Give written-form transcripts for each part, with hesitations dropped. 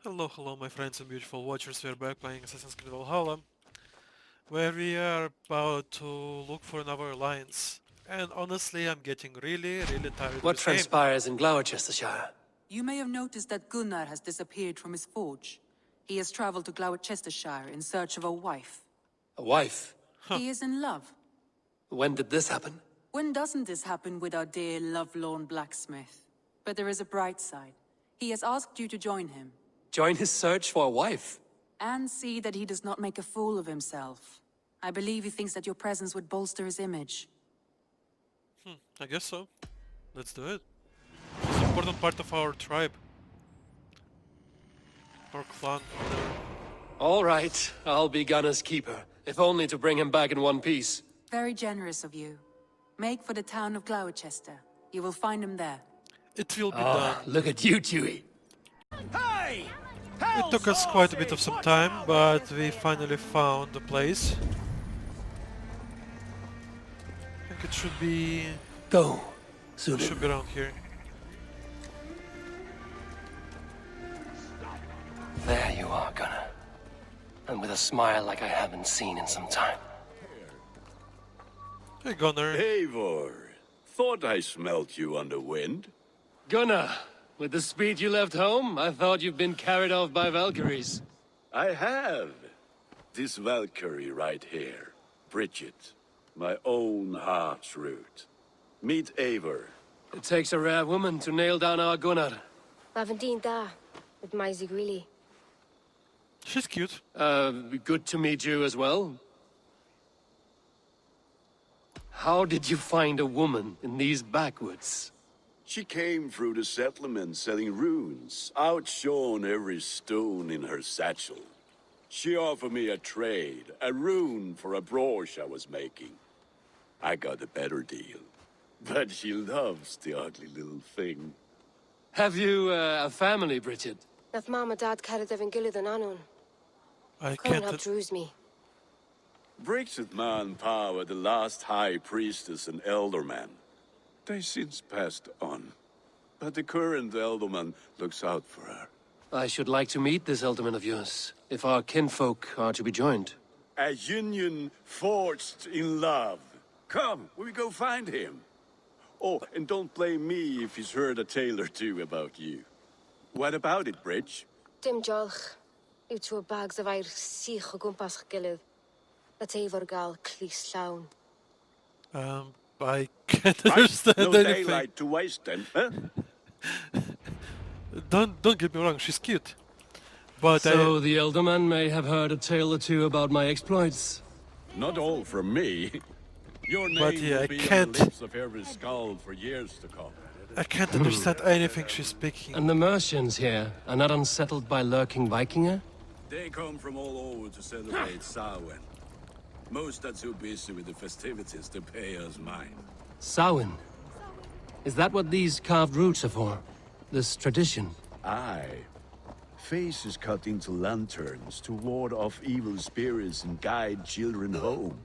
Hello, hello my friends and beautiful watchers, we are back playing Assassin's Creed Valhalla, where we are about to look for another alliance. And honestly, I'm getting really tired of What this game. transpires in Gloucestershire? You may have noticed that Gunnar has disappeared from his forge. He has traveled to Gloucestershire in search of a wife. A wife? He is in love. When did this happen? When doesn't this happen with our dear lovelorn blacksmith? But there is a bright side. He has asked you to join him. Join his search for a wife? And see that he does not make a fool of himself. I believe he thinks that your presence would bolster his image. I guess so. Let's do it. He's an important part of our tribe. Or clan, whatever. All right, I'll be Gunnar's keeper, if only to bring him back in one piece. Very generous of you. Make for the town of Gloucester. You will find him there. It will be done. Look at you, Chewie. Hey! It took us quite a bit of some time, but we finally found the place. I think it should be Go, soon. around here. There you are, Gunnar. And with a smile like I haven't seen in some time. Hey Gunnar. Eivor, thought I smelt you on the wind. Gunnar, with the speed you left home, I thought you'd been carried off by Valkyries. I have. This Valkyrie right here, Bridget, my own heart's root. Meet Eivor. It takes a rare woman to nail down our Gunnar. Lavendine da, with Maisie Greeley. She's cute. Good to meet you as well. How did you find a woman in these backwoods? She came through the settlement selling runes, outshone every stone in her satchel. She offered me a trade, a rune for a brooch I was making. I got a better deal. But she loves the ugly little thing. Have you a family, Bridget? Nath Mom and Dad carried Devin Gillard and Anun. I Come and can't... help druise me. Bridget Manpower were the last high priestess and elderman. They since passed on. But the current elderman looks out for her. I should like to meet this elderman of yours, if our kinfolk are to be joined. A union forged in love. Come, we go find him. Oh, and don't blame me if he's heard a tale or two about you. What about it, Bridge? Dim jolch. Yw trwy bags of air sych o gwmpas gilydd. That Eivor gal clis llawn. I can't Right? understand No anything. daylight to waste then, huh? Don't get me wrong, she's cute. But So the elderman may have heard a tale or two about my exploits. Not all from me. Your name But yeah, will I be can't- on the lips of every skull for years to come. I can't understand anything she's speaking. And the Mercians here are not unsettled by lurking Vikinger? They come from all over to celebrate Samhain. Most are too busy with the festivities to pay us mind. Samhain. Is that what these carved roots are for? This tradition? Aye. Faces cut into lanterns to ward off evil spirits and guide children home.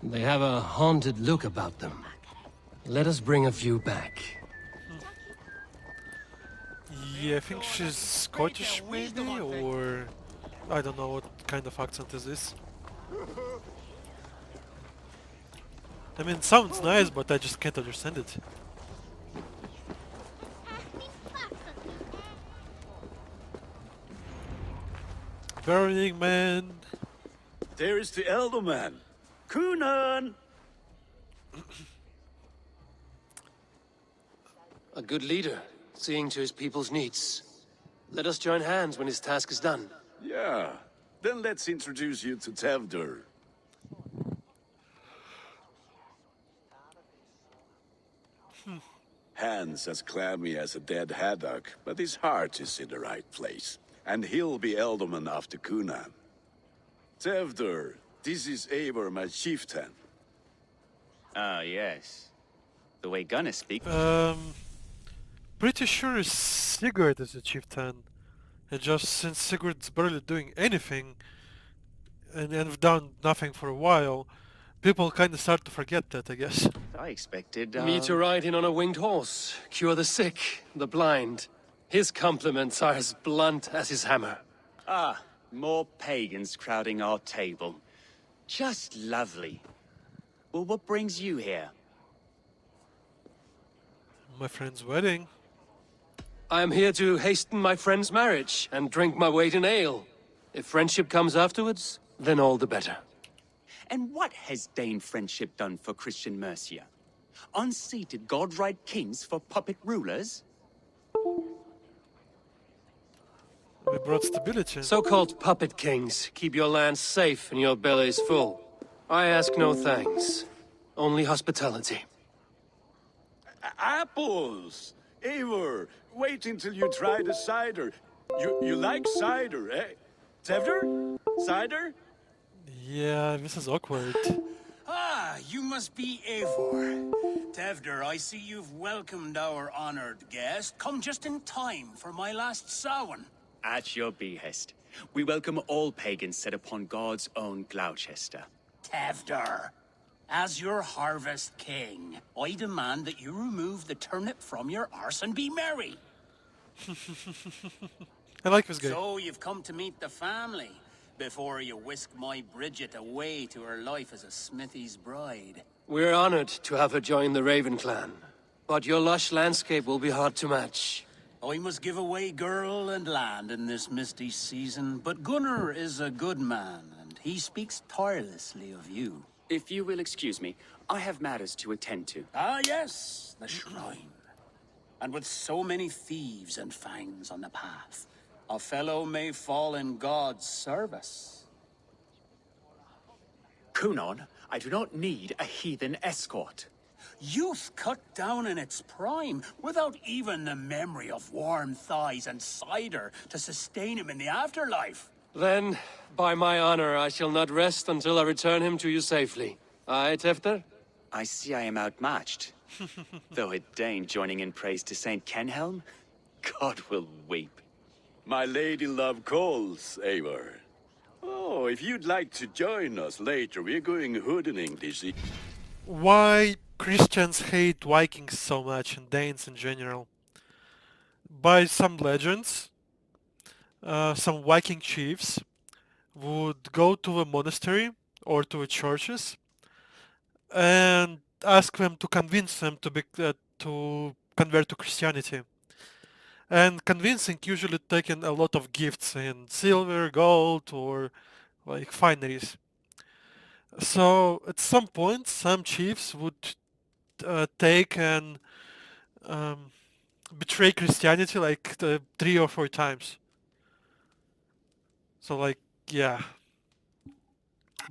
They have a haunted look about them. Let us bring a few back. Yeah, I think she's Scottish maybe, or... I don't know what kind of accent is this. I mean, it sounds nice, but I just can't understand it. Burning Man! There is the elder man. Kunan! A good leader, seeing to his people's needs. Let us join hands when his task is done. Yeah. Then let's introduce you to Tevdur. Hands as clammy as a dead haddock, but his heart is in the right place. And he'll be elderman after Kunan. Tevdur, this is Eivor, my chieftain. Ah, yes. The way Gunnar speaks. Pretty sure Sigurd is a chieftain. And just since Sigurd's barely doing anything, and have done nothing for a while, people kinda start to forget that, I guess. I expected. Me to ride in on a winged horse, cure the sick, the blind. His compliments are as blunt as his hammer. Ah, more pagans crowding our table. Just lovely. Well, what brings you here? My friend's wedding. I am here to hasten my friend's marriage and drink my weight in ale. If friendship comes afterwards, then all the better. And what has Dane friendship done for Christian Mercia? Unseated godright kings for puppet rulers? We brought stability. So-called puppet kings keep your lands safe and your bellies full. I ask no thanks, only hospitality. Apples! Eivor, wait until you try the cider. You like cider, eh? Tevder? Cider? Yeah, this is awkward. Ah, you must be Eivor. Tevder, I see you've welcomed our honored guest. Come just in time for my last Samhain. At your behest. We welcome all pagans set upon God's own Gloucester. Tevder, as your harvest king, I demand that you remove the turnip from your arse and be merry. I like this guy. So you've come to meet the family before you whisk my Bridget away to her life as a smithy's bride. We're honored to have her join the Raven clan, but your lush landscape will be hard to match. I must give away girl and land in this misty season, but Gunnar is a good man, and he speaks tirelessly of you. If you will excuse me, I have matters to attend to. Ah, yes, the shrine. And with so many thieves and fangs on the path, a fellow may fall in God's service. Kunon, I do not need a heathen escort. Youth cut down in its prime, without even the memory of warm thighs and cider to sustain him in the afterlife. Then, by my honor, I shall not rest until I return him to you safely. Aye, Tefter? I see I am outmatched. Though a Dane joining in praise to Saint Kenhelm, God will weep. My lady love calls, Eivor. Oh, if you'd like to join us later, we're going hoodening this evening. Why Christians hate Vikings so much and Danes in general? By some legends, some Viking chiefs would go to a monastery or to a churches and ask them to convince them to convert to Christianity. And convincing usually taking a lot of gifts in silver, gold, or like fineries. So at some point, some chiefs would take and betray Christianity like 3 or 4 times. So like, yeah,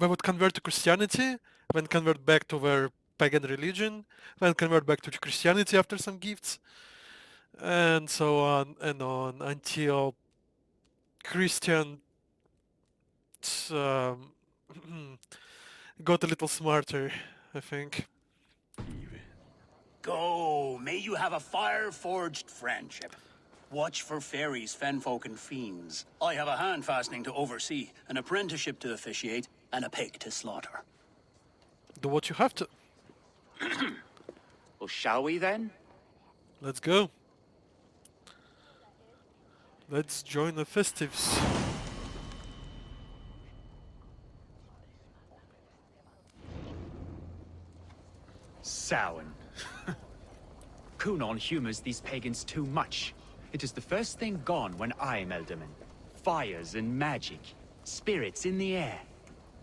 they would convert to Christianity, then convert back to their pagan religion, then convert back to Christianity after some gifts, and so on and on until Christian um, got a little smarter, I think. Go, may you have a fire-forged friendship. Watch for fairies, fenfolk, and fiends. I have a hand fastening to oversee, an apprenticeship to officiate, and a pig to slaughter. Do what you have to. Well, shall we then? Let's go. Let's join the festives. Samhain. Kunon humors these pagans too much. It is the first thing gone when I am Elderman. Fires and magic, spirits in the air.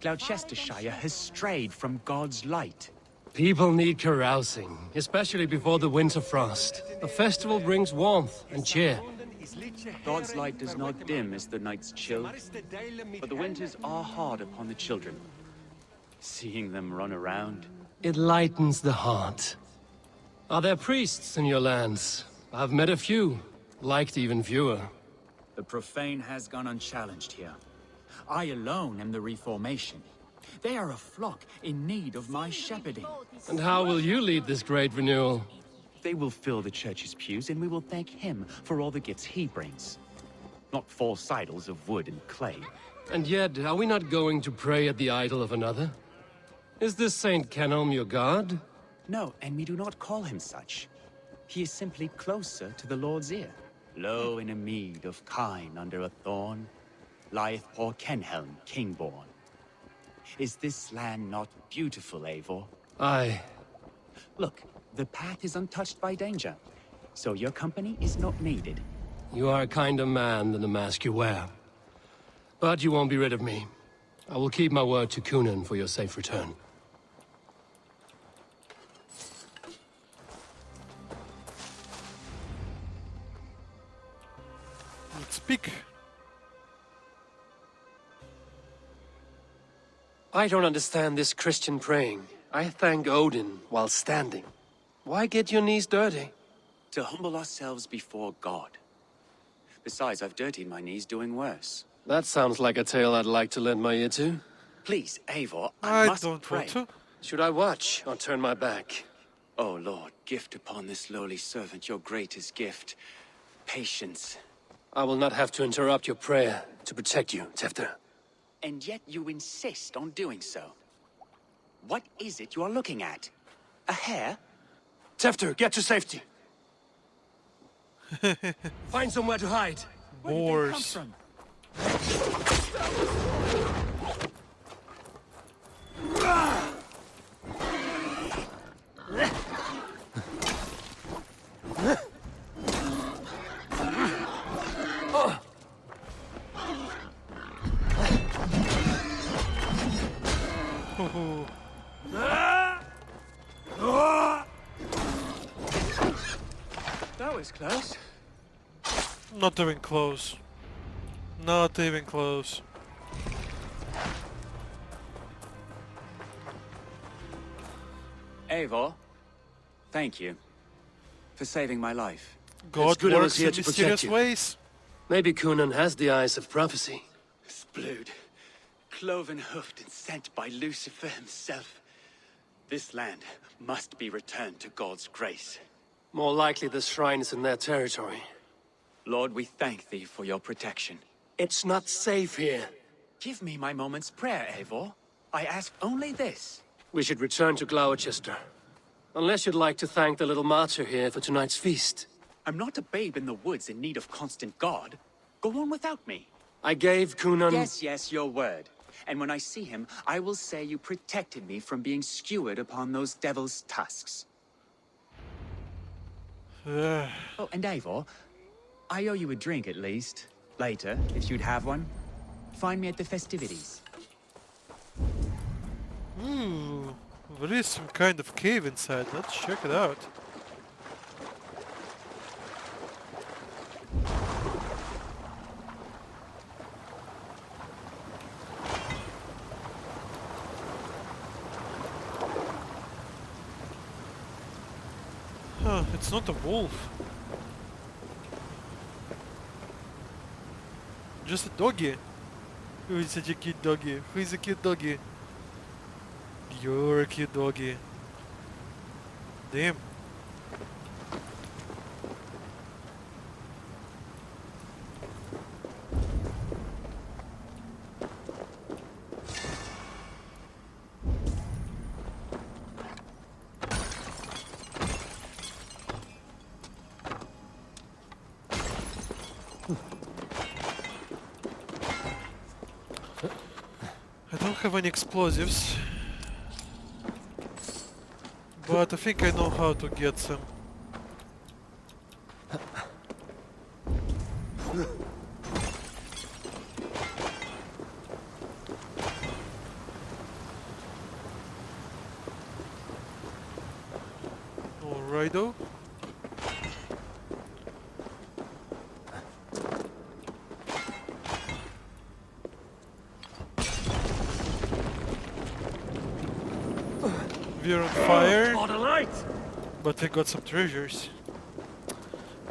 Gloucestershire has strayed from God's light. People need carousing, especially before the winter frost. A festival brings warmth and cheer. God's light does not dim as the nights chill, but the winters are hard upon the children. Seeing them run around. It lightens the heart. Are there priests in your lands? I've met a few, liked even fewer. The profane has gone unchallenged here. I alone am the Reformation. They are a flock in need of my shepherding. And how will you lead this great renewal? They will fill the church's pews, and we will thank him for all the gifts he brings. Not false idols of wood and clay. And yet, are we not going to pray at the idol of another? Is this Saint Kenelm your god? No, and we do not call him such. He is simply closer to the Lord's ear. Low in a mead of kine under a thorn, lieth poor Kenhelm, king-born. Is this land not beautiful, Eivor? Aye. Look, the path is untouched by danger, so your company is not needed. You are a kinder man than the mask you wear. But you won't be rid of me. I will keep my word to Kunan for your safe return. Let's speak. I don't understand this Christian praying. I thank Odin while standing. Why get your knees dirty? To humble ourselves before God. Besides, I've dirtied my knees doing worse. That sounds like a tale I'd like to lend my ear to. Please, Eivor, I must don't pray. want to. Should I watch or turn my back? Oh Lord, gift upon this lowly servant your greatest gift. Patience. I will not have to interrupt your prayer to protect you, Tefter. And yet you insist on doing so. What is it you are looking at? A hare? Tefter, get to safety! Find somewhere to hide! Where did they come Boars. from? That was close. Not even close. Not even close. Eivor, thank you for saving my life. God good I was works here in to protect mysterious you. ways. Maybe Kunan has the eyes of prophecy. Splood, cloven-hoofed and sent by Lucifer himself. This land must be returned to God's grace. More likely the shrine is in their territory. Lord, we thank thee for your protection. It's not safe here. Give me my moment's prayer, Eivor. I ask only this. We should return to Gloucester. Unless you'd like to thank the little martyr here for tonight's feast. I'm not a babe in the woods in need of constant guard. Go on without me. I gave Kunan... Yes, your word. And when I see him, I will say you protected me from being skewered upon those devil's tusks. Oh, and Eivor, I owe you a drink at least. Later, if you'd have one. Find me at the festivities. Ooh, there is some kind of cave inside. Let's check it out. Huh, it's not a wolf. Just a doggy. Who is such a cute doggy? Who is a cute doggy? You're a cute doggy. Damn. I don't have any explosives, but I think I know how to get some. Alrighto. We're on fire, For the light! but we got some treasures.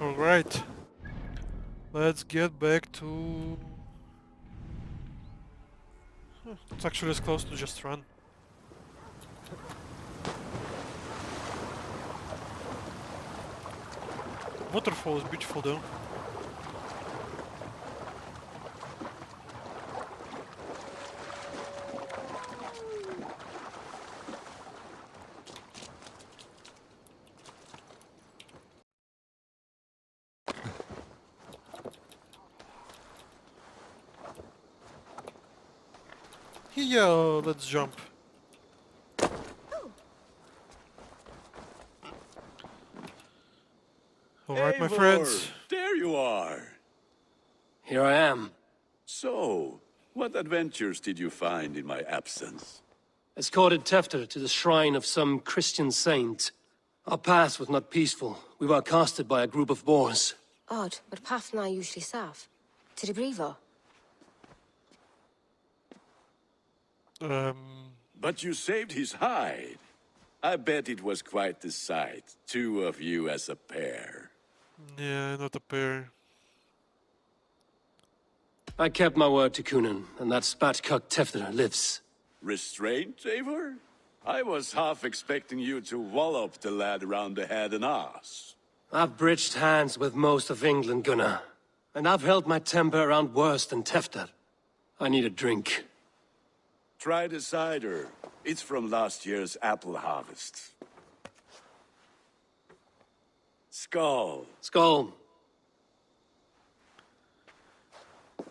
Alright. Let's get back to... It's actually as close to just run. Waterfall is beautiful though. Yeah, let's jump. Alright, my Eivor, friends. there you are. Here I am. So, what adventures did you find in my absence? Escorted Tefter to the shrine of some Christian saint. Our path was not peaceful. We were accosted by a group of boars. Odd, but path na usually safe. To the brievo. But you saved his hide. I bet it was quite the sight, two of you as a pair. Yeah, not a pair. I kept my word to Kunin, and that spat-cuck Tefter lives. Restraint, Eivor? I was half expecting you to wallop the lad around the head and ass. I've bridged hands with most of England, Gunnar. And I've held my temper around worse than Tefter. I need a drink. Try the cider. It's from last year's apple harvest. Skull. Skull.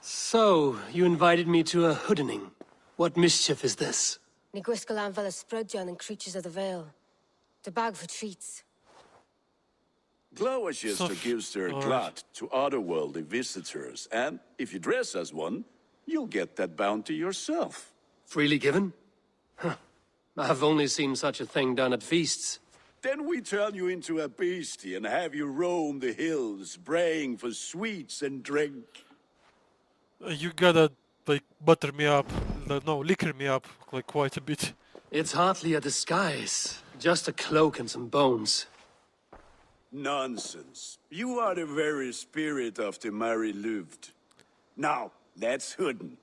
So, you invited me to a hoodening. What mischief is this? Ni gwisgalan fel ysbrydion and creatures of the Vale. The bag for treats. Glowachester gives their glut to otherworldly visitors, and if you dress as one, you'll get that bounty yourself. Freely given? Huh. I've only seen such a thing done at feasts. Then we turn you into a beastie and have you roam the hills, braying for sweets and drink. You gotta, like, butter me up. No, liquor me up, like, quite a bit. It's hardly a disguise. Just a cloak and some bones. Nonsense. You are the very spirit of the Mary Louved. Now, let's hooden.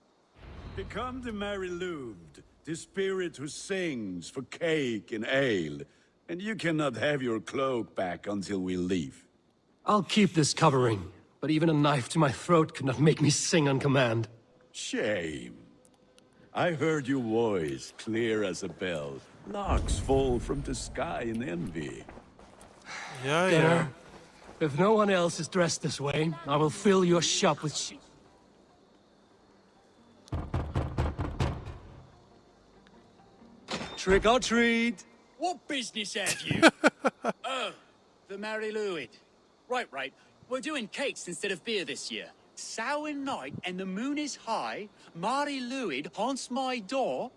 Become the Mary Louved, the spirit who sings for cake and ale, and you cannot have your cloak back until we leave. I'll keep this covering, but even a knife to my throat could not make me sing on command. Shame. I heard your voice clear as a bell. Larks fall from the sky in envy. Yeah. If no one else is dressed this way, I will fill your shop with Trick or treat! What business have you? Oh, the Mary Louid. Right. We're doing cakes instead of beer this year. Samhain night and the moon is high. Mary Louid haunts my door.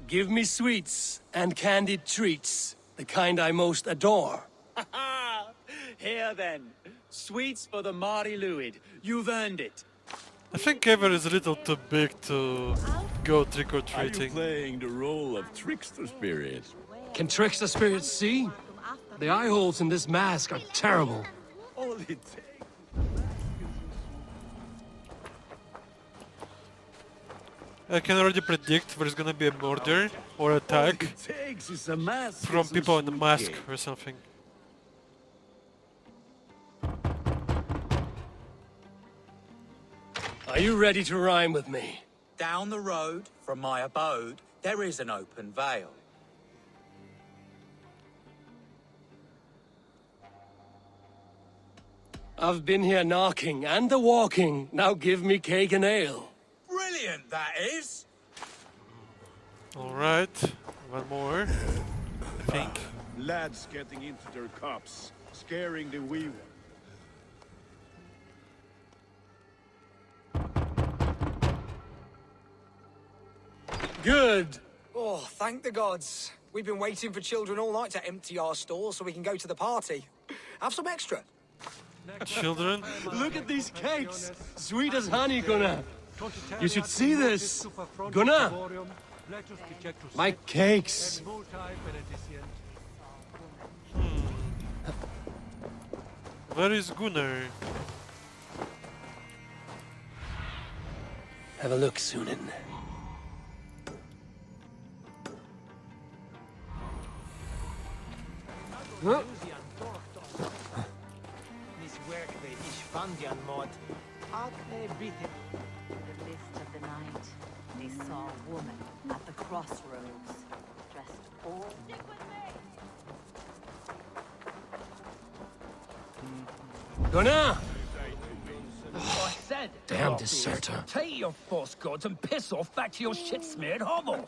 Give me sweets and candied treats, the kind I most adore. Here then. Sweets for the Mary Louid. You've earned it. I think Eivor is a little too big to go Are you trick-or-treating. playing the role of trickster spirit? Can trickster spirits see? The eye holes in this mask are terrible. All it takes. I can already predict there's gonna be a murder or attack All it takes is a mask from and some people in the sweet mask cake. or something. Are you ready to rhyme with me? Down the road from my abode, there is an open vale. I've been here knocking and the walking. Now give me cake and ale. Brilliant, that is! Alright, one more, I think. Lads getting into their cups, scaring the wee one. Good. Oh, thank the gods. We've been waiting for children all night to empty our stores so we can go to the party. Have some extra. Children? Look at these cakes. Sweet as honey, Gunnar. You should see this. Gunnar. My cakes. Where is Gunnar? Have a look, Sunan. Huh? The list of the night, they saw a woman at the crossroads, dressed all... Gunnar! I said, Damn deserter. take your false gods and piss off back to your shit-smeared hovel.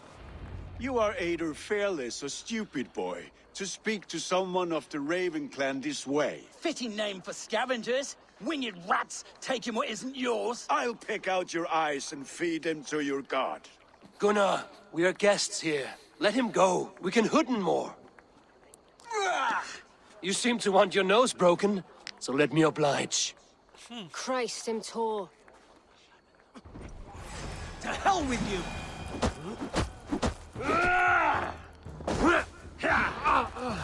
You are either fearless or stupid, boy, to speak to someone of the Raven clan this way. Fitting name for scavengers. Winged rats taking what isn't yours. I'll pick out your eyes and feed them to your god. Gunnar, we are guests here. Let him go. We can hooden more. You seem to want your nose broken, so let me oblige. Christ, him tall. To hell with you!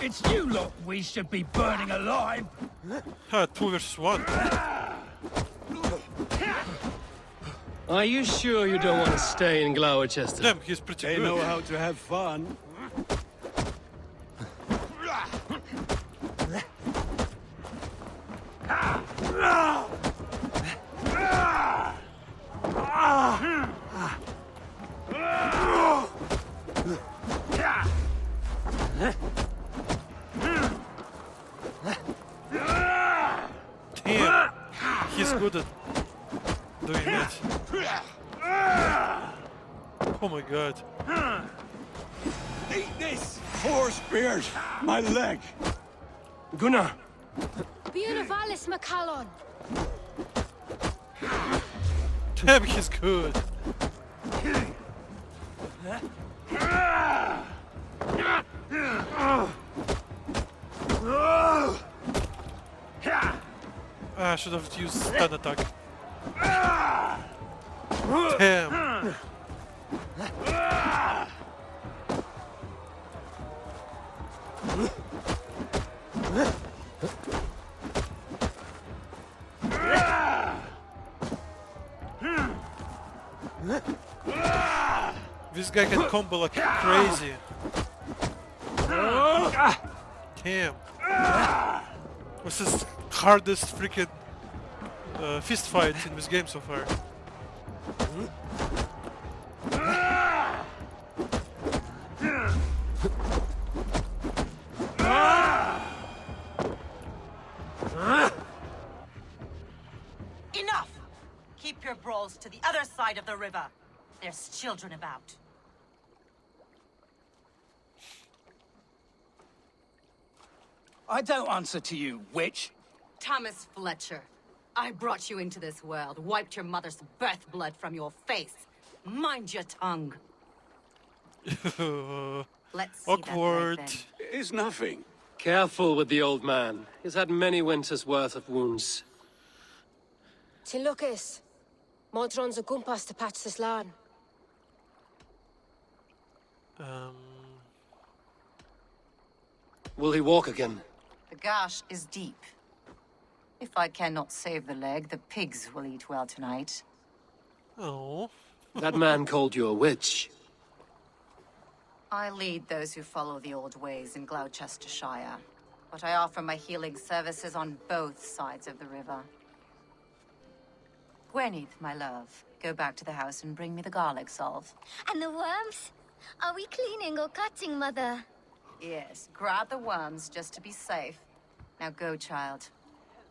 It's you lot we should be burning alive! 2 versus 1. Are you sure you don't want to stay in Gloucester? Damn, he's pretty They good. know how to have fun. Damn, he's good at doing it. Oh my god. Eat this! 4 spears! My leg! Gunnar! Beautivalis Macallon. Damn, he's good. I should have used stun attack. Damn. This guy can combo like crazy. Damn. What's his hardest freaking fist fight in this game so far? Enough! Keep your brawls to the other side of the river. There's children about. I don't answer to you, witch. Thomas Fletcher, I brought you into this world, wiped your mother's birth blood from your face. Mind your tongue. Let's see Awkward. that leg, then. It's nothing. Careful with the old man. He's had many winters' worth of wounds. Tilukis. Modron's a gumpas to patch this land. Will he walk again? The gash is deep. If I cannot save the leg, the pigs will eat well tonight. Oh. That man called you a witch. I lead those who follow the old ways in Gloucestershire, but I offer my healing services on both sides of the river. Gweneth, my love, go back to the house and bring me the garlic salve. And the worms? Are we cleaning or cutting, Mother? Yes, grab the worms just to be safe. Now go, child.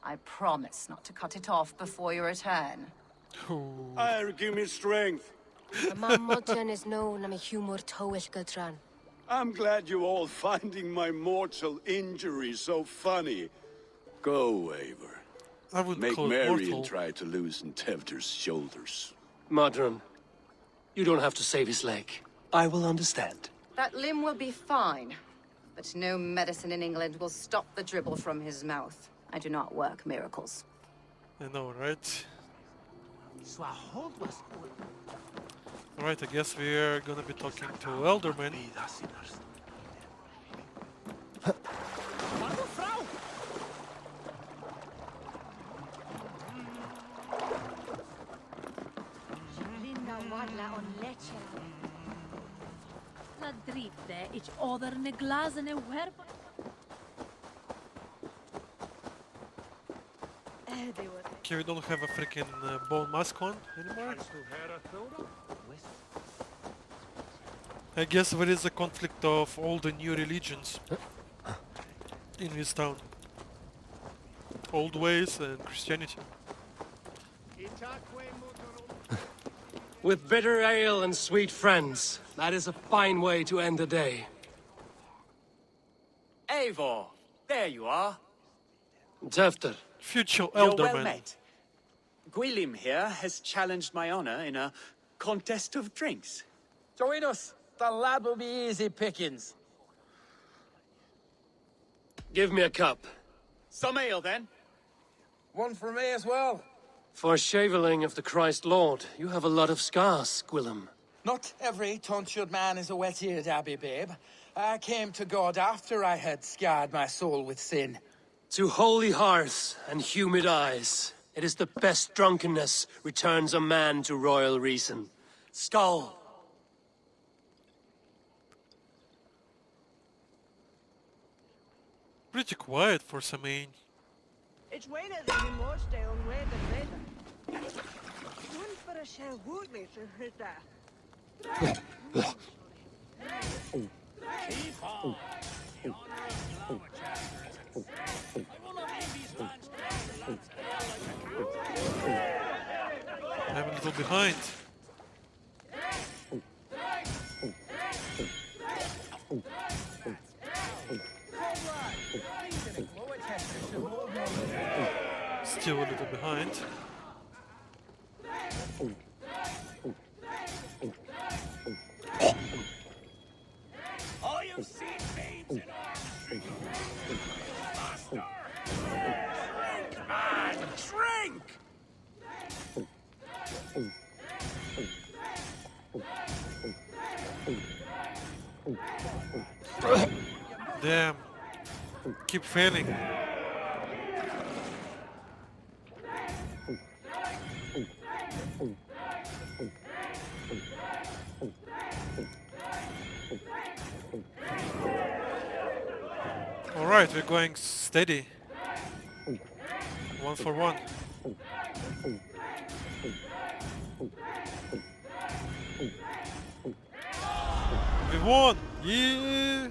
I promise not to cut it off before you return. Give me strength. My Modron is known I'm a humor towish Gudran. I'm glad you all finding my mortal injury so funny. Go, Eivor. I would Make call it merry mortal. and try to loosen Tevder's shoulders. Modron, you don't have to save his leg. I will understand. That limb will be fine, but no medicine in England will stop the dribble from his mouth. I do not work miracles. I know, right? Alright, I guess we're gonna be talking to Elderman. Linda wadla on leche. La dritte, ich oder ne glazene werpa. Okay, we don't have a freaking bone mask on anymore. I guess there is a conflict of all the new religions in this town. old ways and Christianity. With bitter ale and sweet friends, that is a fine way to end the day. Eivor, there you are. Tefter. Future You're well elderman. met. Gwilym here has challenged my honor in a contest of drinks. Join us. The lad will be easy pickings. Give me a cup. Some ale, then. One for me as well. For shaveling of the Christ Lord, you have a lot of scars, Gwilym. Not every tonsured man is a wet-eared abbey, babe. I came to God after I had scarred my soul with sin. To holy hearths and humid eyes, it is the best drunkenness returns a man to royal reason. Skull. Pretty quiet for Samhain. It's wetter than in Rochdale and weather weather. One for a show wood later, is that? Keep on. The honor of Lower Chester. I will not leave these lands I'm a little behind. Still a little behind. All you seen babes in arms. Master. Drink, man, drink! Damn. Keep failing. Alright, we're going steady. 1 for 1. We won! Yeah!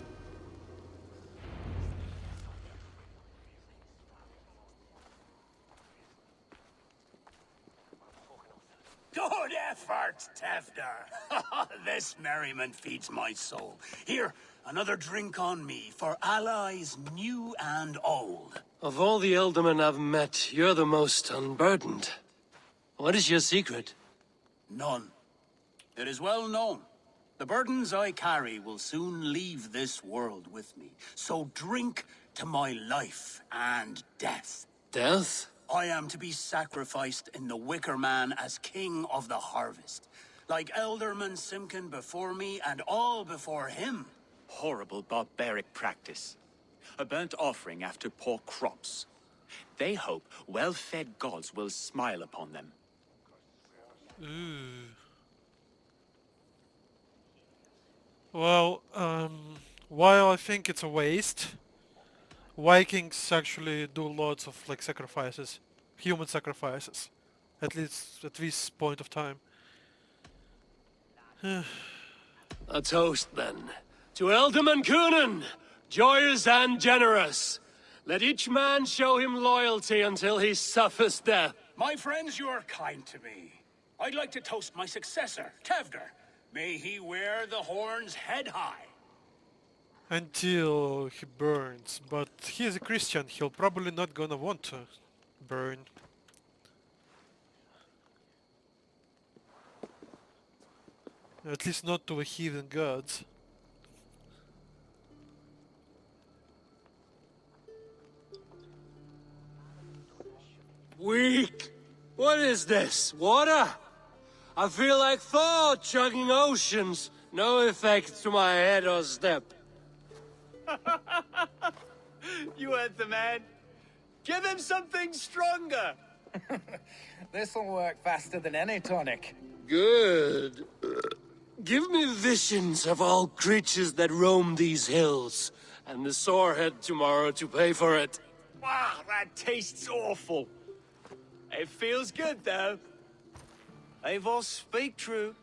Good effort, Tefter. This merriment feeds my soul. Here, another drink on me for allies new and old. Of all the Eldermen I've met, you're the most unburdened. What is your secret? None. It is well known. The burdens I carry will soon leave this world with me. So drink to my life and death. Death? I am to be sacrificed in the Wicker Man as king of the harvest. Like Elderman Simkin before me and all before him. Horrible barbaric practice. A burnt offering after poor crops. They hope well-fed gods will smile upon them. Well, while I think it's a waste, Vikings actually do lots of like sacrifices, human sacrifices, at least at this point of time. A toast, then. To Elderman Coonan, joyous and generous. Let each man show him loyalty until he suffers death. My friends, you are kind to me. I'd like to toast my successor, Tevder. May he wear the horns head high. Until he burns, but he's a Christian, he'll probably not gonna want to burn. At least not to the heathen gods. Weak! What is this? Water? I feel like Thor chugging oceans. No effect to my head or step. You heard the man. Give him something stronger. This'll work faster than any tonic. Good. Give me visions of all creatures that roam these hills, and the sorehead tomorrow to pay for it. Wow, that tastes awful. It feels good, though. Eivor, speak true.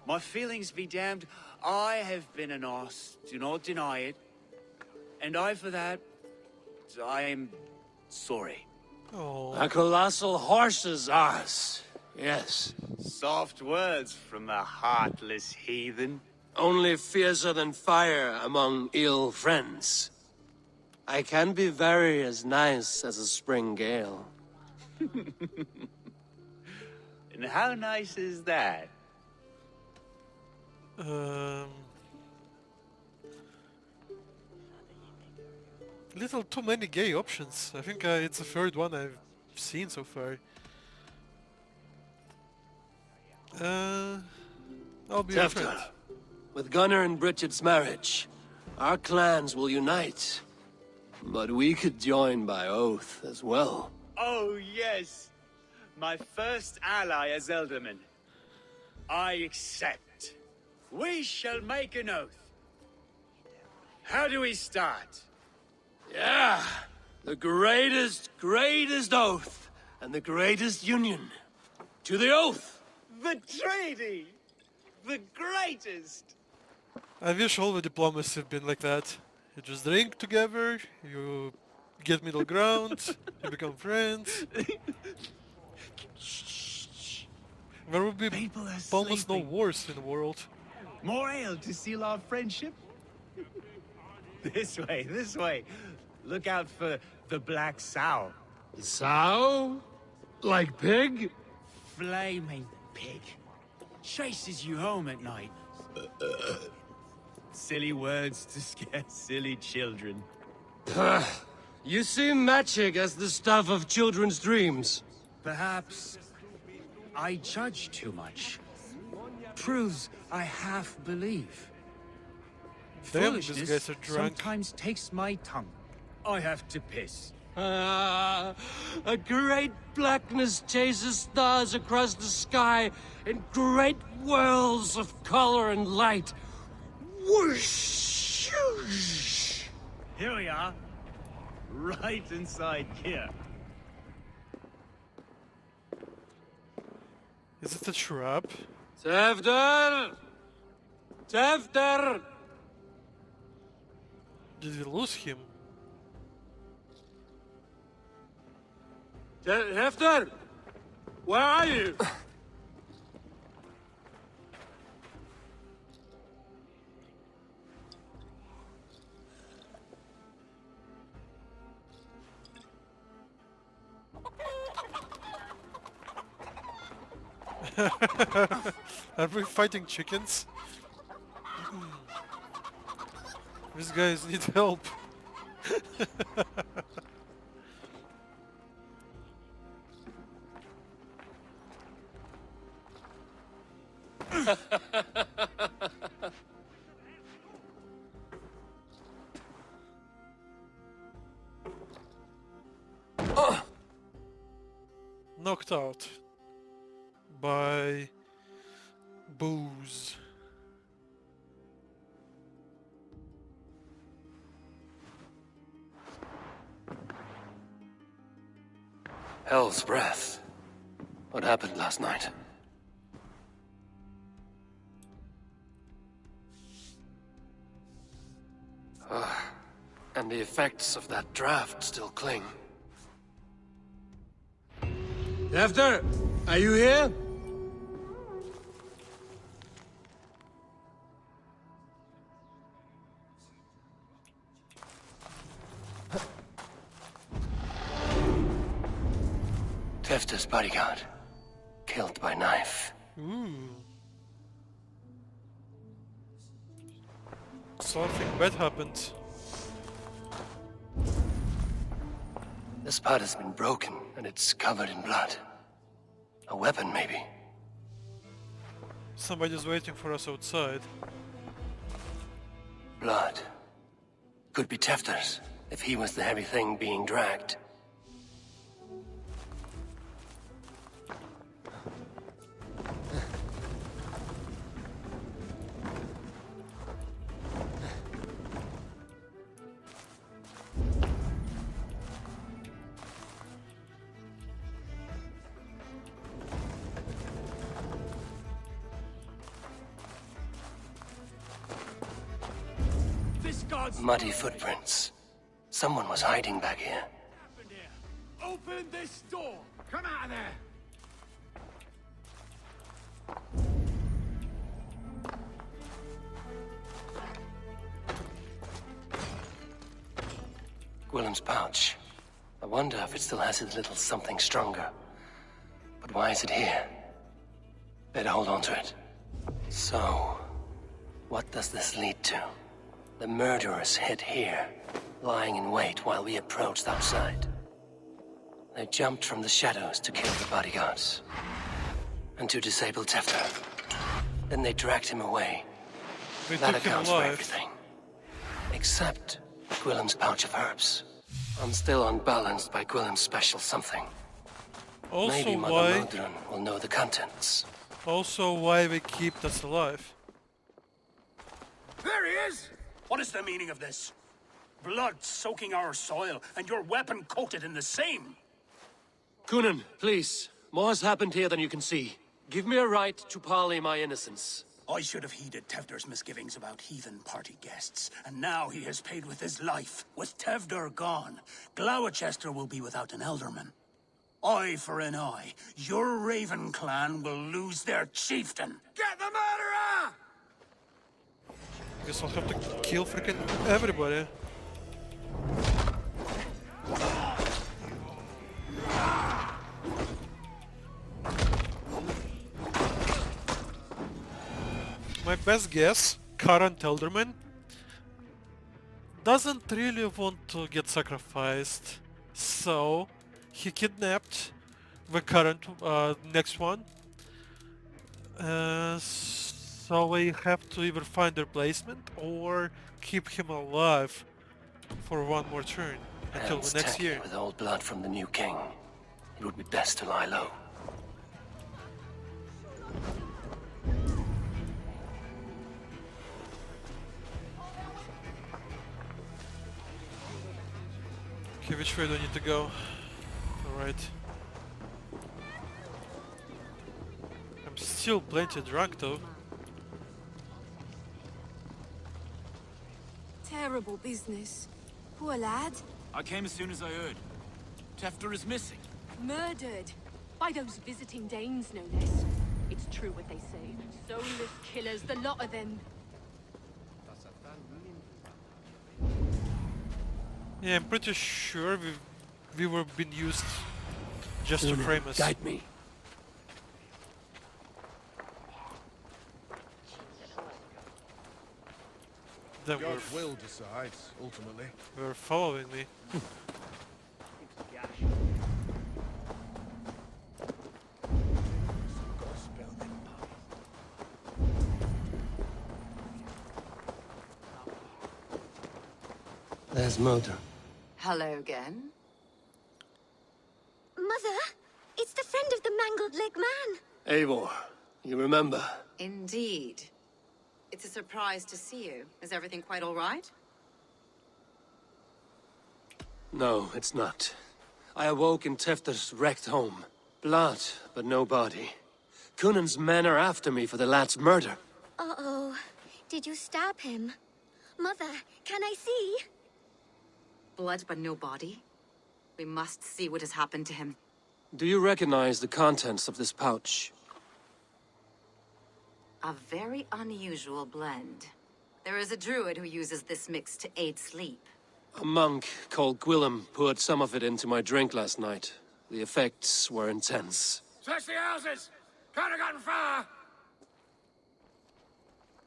My feelings be damned. I have been an arse, do not deny it. And I, for that, I am Sorry. Oh. A colossal horse's arse. Yes. Soft words from a heartless heathen. Only fiercer than fire among ill friends. I can be very as nice as a spring gale. And how nice is that? Little too many gay options. I think it's the third one I've seen so far. I'll be your friend. Tefter, with Gunnar and Bridget's marriage, our clans will unite. But we could join by oath as well. Oh, yes. My first ally as Elderman. I accept. We shall make an oath. How do we start? Yeah, the greatest oath, and the greatest union. To the oath! The treaty! The greatest! I wish all the diplomacy had been like that. You just drink together, you get middle ground, you become friends. There would be People are almost no sleeping. wars in the world. More ale to seal our friendship? This way, this way. Look out for the black sow. Sow? Like pig? Flaming pig. Chases you home at night. Silly words to scare silly children. You see magic as the stuff of children's dreams. Perhaps I judge too much. Proves I half believe. Damn, these Foolishness guys are drunk. sometimes takes my tongue. I have to piss. A great blackness chases stars across the sky in great whirls of color and light. Whoosh! Here we are. Right inside here. Is it a trap? Tefter! Tefter! Did we lose him? Tefter! Where are you? Are we fighting chickens? These guys need help. Knocked out by booze. Hell's breath. What happened last night? And the effects of that draft still cling. Tefter, are you here? Tefter's bodyguard. Killed by knife. Ooh. Something bad happened. This part has been broken, and it's covered in blood. A weapon, maybe. Somebody's waiting for us outside. Blood. Could be Tefter's, if he was the heavy thing being dragged. Muddy footprints. Someone was hiding back here. Open this door! Come out of there! Gwillem's pouch. I wonder if it still has his little something stronger. But why is it here? Better hold on to it. So, what does this lead to? The murderers hid here, lying in wait while we approached outside. They jumped from the shadows to kill the bodyguards. And to disable Tefter. Then they dragged him away. That accounts for everything. Except Gwillem's pouch of herbs. I'm still unbalanced by Gwillem's special something. Also, maybe Mother Modron will know the contents. Also, why we keep us alive? There he is! What is the meaning of this? Blood soaking our soil, and your weapon coated in the same! Coonan, please. More has happened here than you can see. Give me a right to parley my innocence. I should have heeded Tevder's misgivings about heathen party guests, and now he has paid with his life. With Tevder gone, Gloucester will be without an elderman. Eye for an eye, your Raven clan will lose their chieftain. Get the murderer! Guess I'll have to kill freaking everybody. My best guess, current Elderman doesn't really want to get sacrificed, so he kidnapped the current next one. So we have to either find a replacement or keep him alive for one more turn until the next year. With old blood from the new king, it would be best to lie low. Okay, which way do I need to go? Alright. I'm still plenty drunk though. Terrible business. Poor lad. I came as soon as I heard. Tefter is missing. Murdered. By those visiting Danes, no less. It's true what they say. Soulless killers, the lot of them. Yeah, I'm pretty sure we were being used just to frame us. Guide me. Then God will decide, ultimately. We're following me. There's Moder. Hello again. Mother, it's the friend of the mangled leg man. Eivor, you remember? Indeed. It's a surprise to see you. Is everything quite all right? No, it's not. I awoke in Tefter's wrecked home. Blood, but no body. Coonan's men are after me for the lad's murder. Uh-oh. Did you stab him? Mother, can I see? Blood but no body? We must see what has happened to him. Do you recognize the contents of this pouch? A very unusual blend. There is a druid who uses this mix to aid sleep. A monk called Gwillem poured some of it into my drink last night. The effects were intense. Search the houses! Can't have gotten far!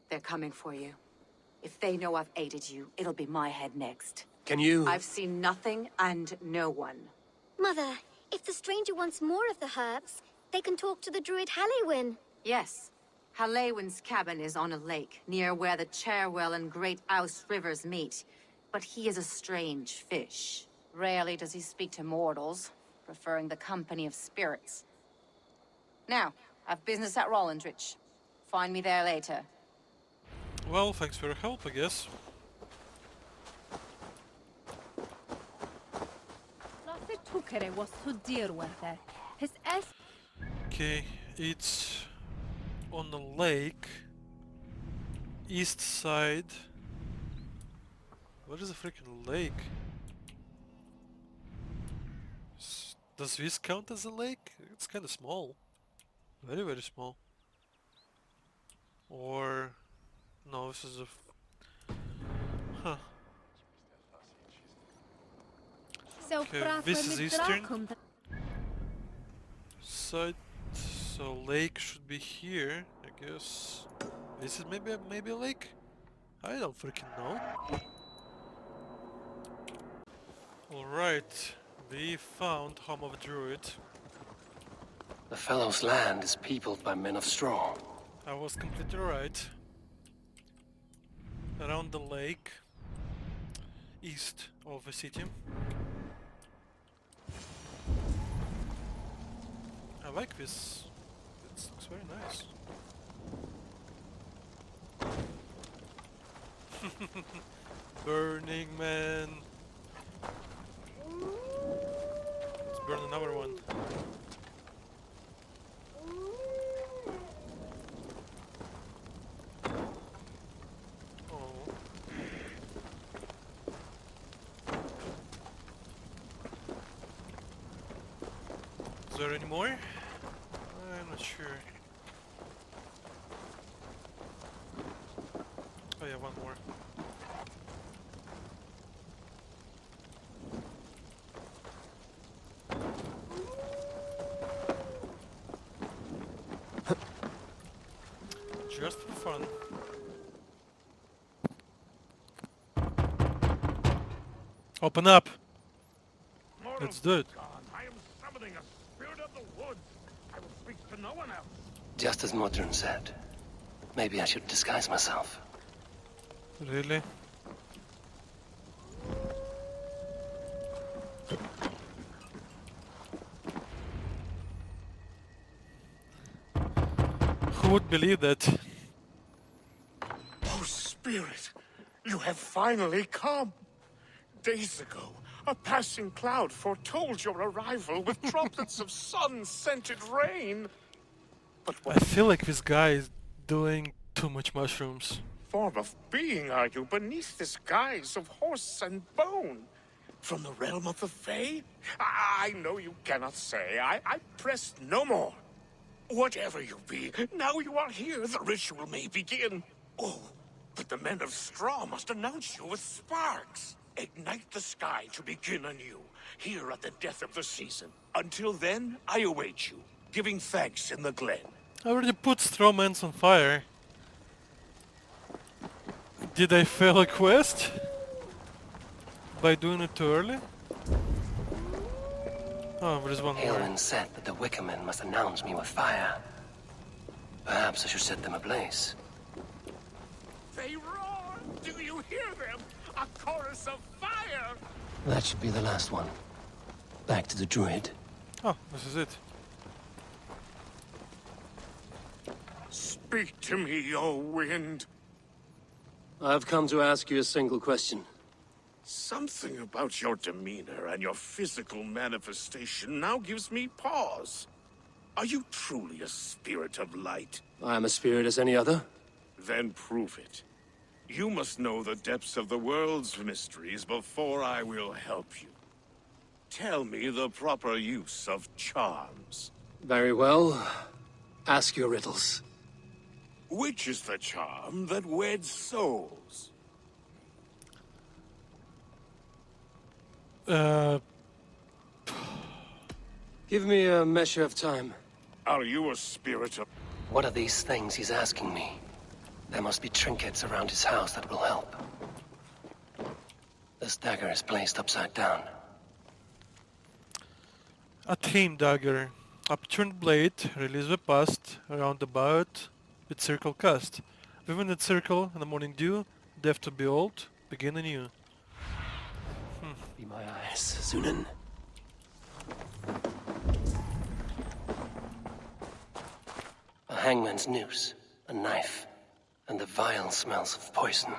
They're coming for you. If they know I've aided you, it'll be my head next. Can you... I've seen nothing and no one. Mother, if the stranger wants more of the herbs, they can talk to the druid Halewyn. Yes. Halewyn's cabin is on a lake, near where the Cherwell and Great Ouse rivers meet. But he is a strange fish. Rarely does he speak to mortals, preferring the company of spirits. Now, I've business at Rollindrich. Find me there later. Well, thanks for your help, I guess. Okay, it's on the lake, east side. What is the freaking lake? Does this count as a lake? It's kind of small. Very, very small. Or... No, this is a... Huh. Okay, this is eastern side. So lake should be here, I guess. This is maybe a lake? I don't freaking know. Alright, we found home of druid. The fellow's land is peopled by men of straw. I was completely right. Around the lake, east of the city. I like this. It looks very nice. Burning Man. Let's burn another one. Oh. Is there any more? I'm not sure. Oh yeah, one more. Just for fun. Open up! Let's do it. I am summoning a spirit of the woods. I will speak to no one else. Just as Modron said. Maybe I should disguise myself. Really? Who would believe that? Oh, Spirit, you have finally come. Days ago, a passing cloud foretold your arrival with droplets of sun-scented rain. But I feel like this guy is doing too much mushrooms. form of being are you beneath this guise of horse and bone? From the realm of the Fae? I know you cannot say. I press no more. Whatever you be, now you are here, the ritual may begin. Oh, but the men of straw must announce you with sparks. Ignite the sky to begin anew, here at the death of the season. Until then, I await you, giving thanks in the glen. I already put strawmans on fire. Did I fail a quest? By doing it too early? Oh, there's one more. Aelwyn said that the Wickermen must announce me with fire. Perhaps I should set them ablaze. They roar! Do you hear them? A chorus of fire! That should be the last one. Back to the druid. Oh, this is it. Speak to me, O wind. I've come to ask you a single question. Something about your demeanor and your physical manifestation now gives me pause. Are you truly a spirit of light? I am a spirit as any other. Then prove it. You must know the depths of the world's mysteries before I will help you. Tell me the proper use of charms. Very well. Ask your riddles. Which is the charm that weds souls? Give me a measure of time. Are you a spirit of... What are these things he's asking me? There must be trinkets around his house that will help. This dagger is placed upside down. A tame dagger. Upturned blade, release the past, roundabout, with circle cast. Within that circle, in the morning dew, death to behold, begin anew. Be my eyes, Zunin. A hangman's noose, a knife, and the vile smells of poison.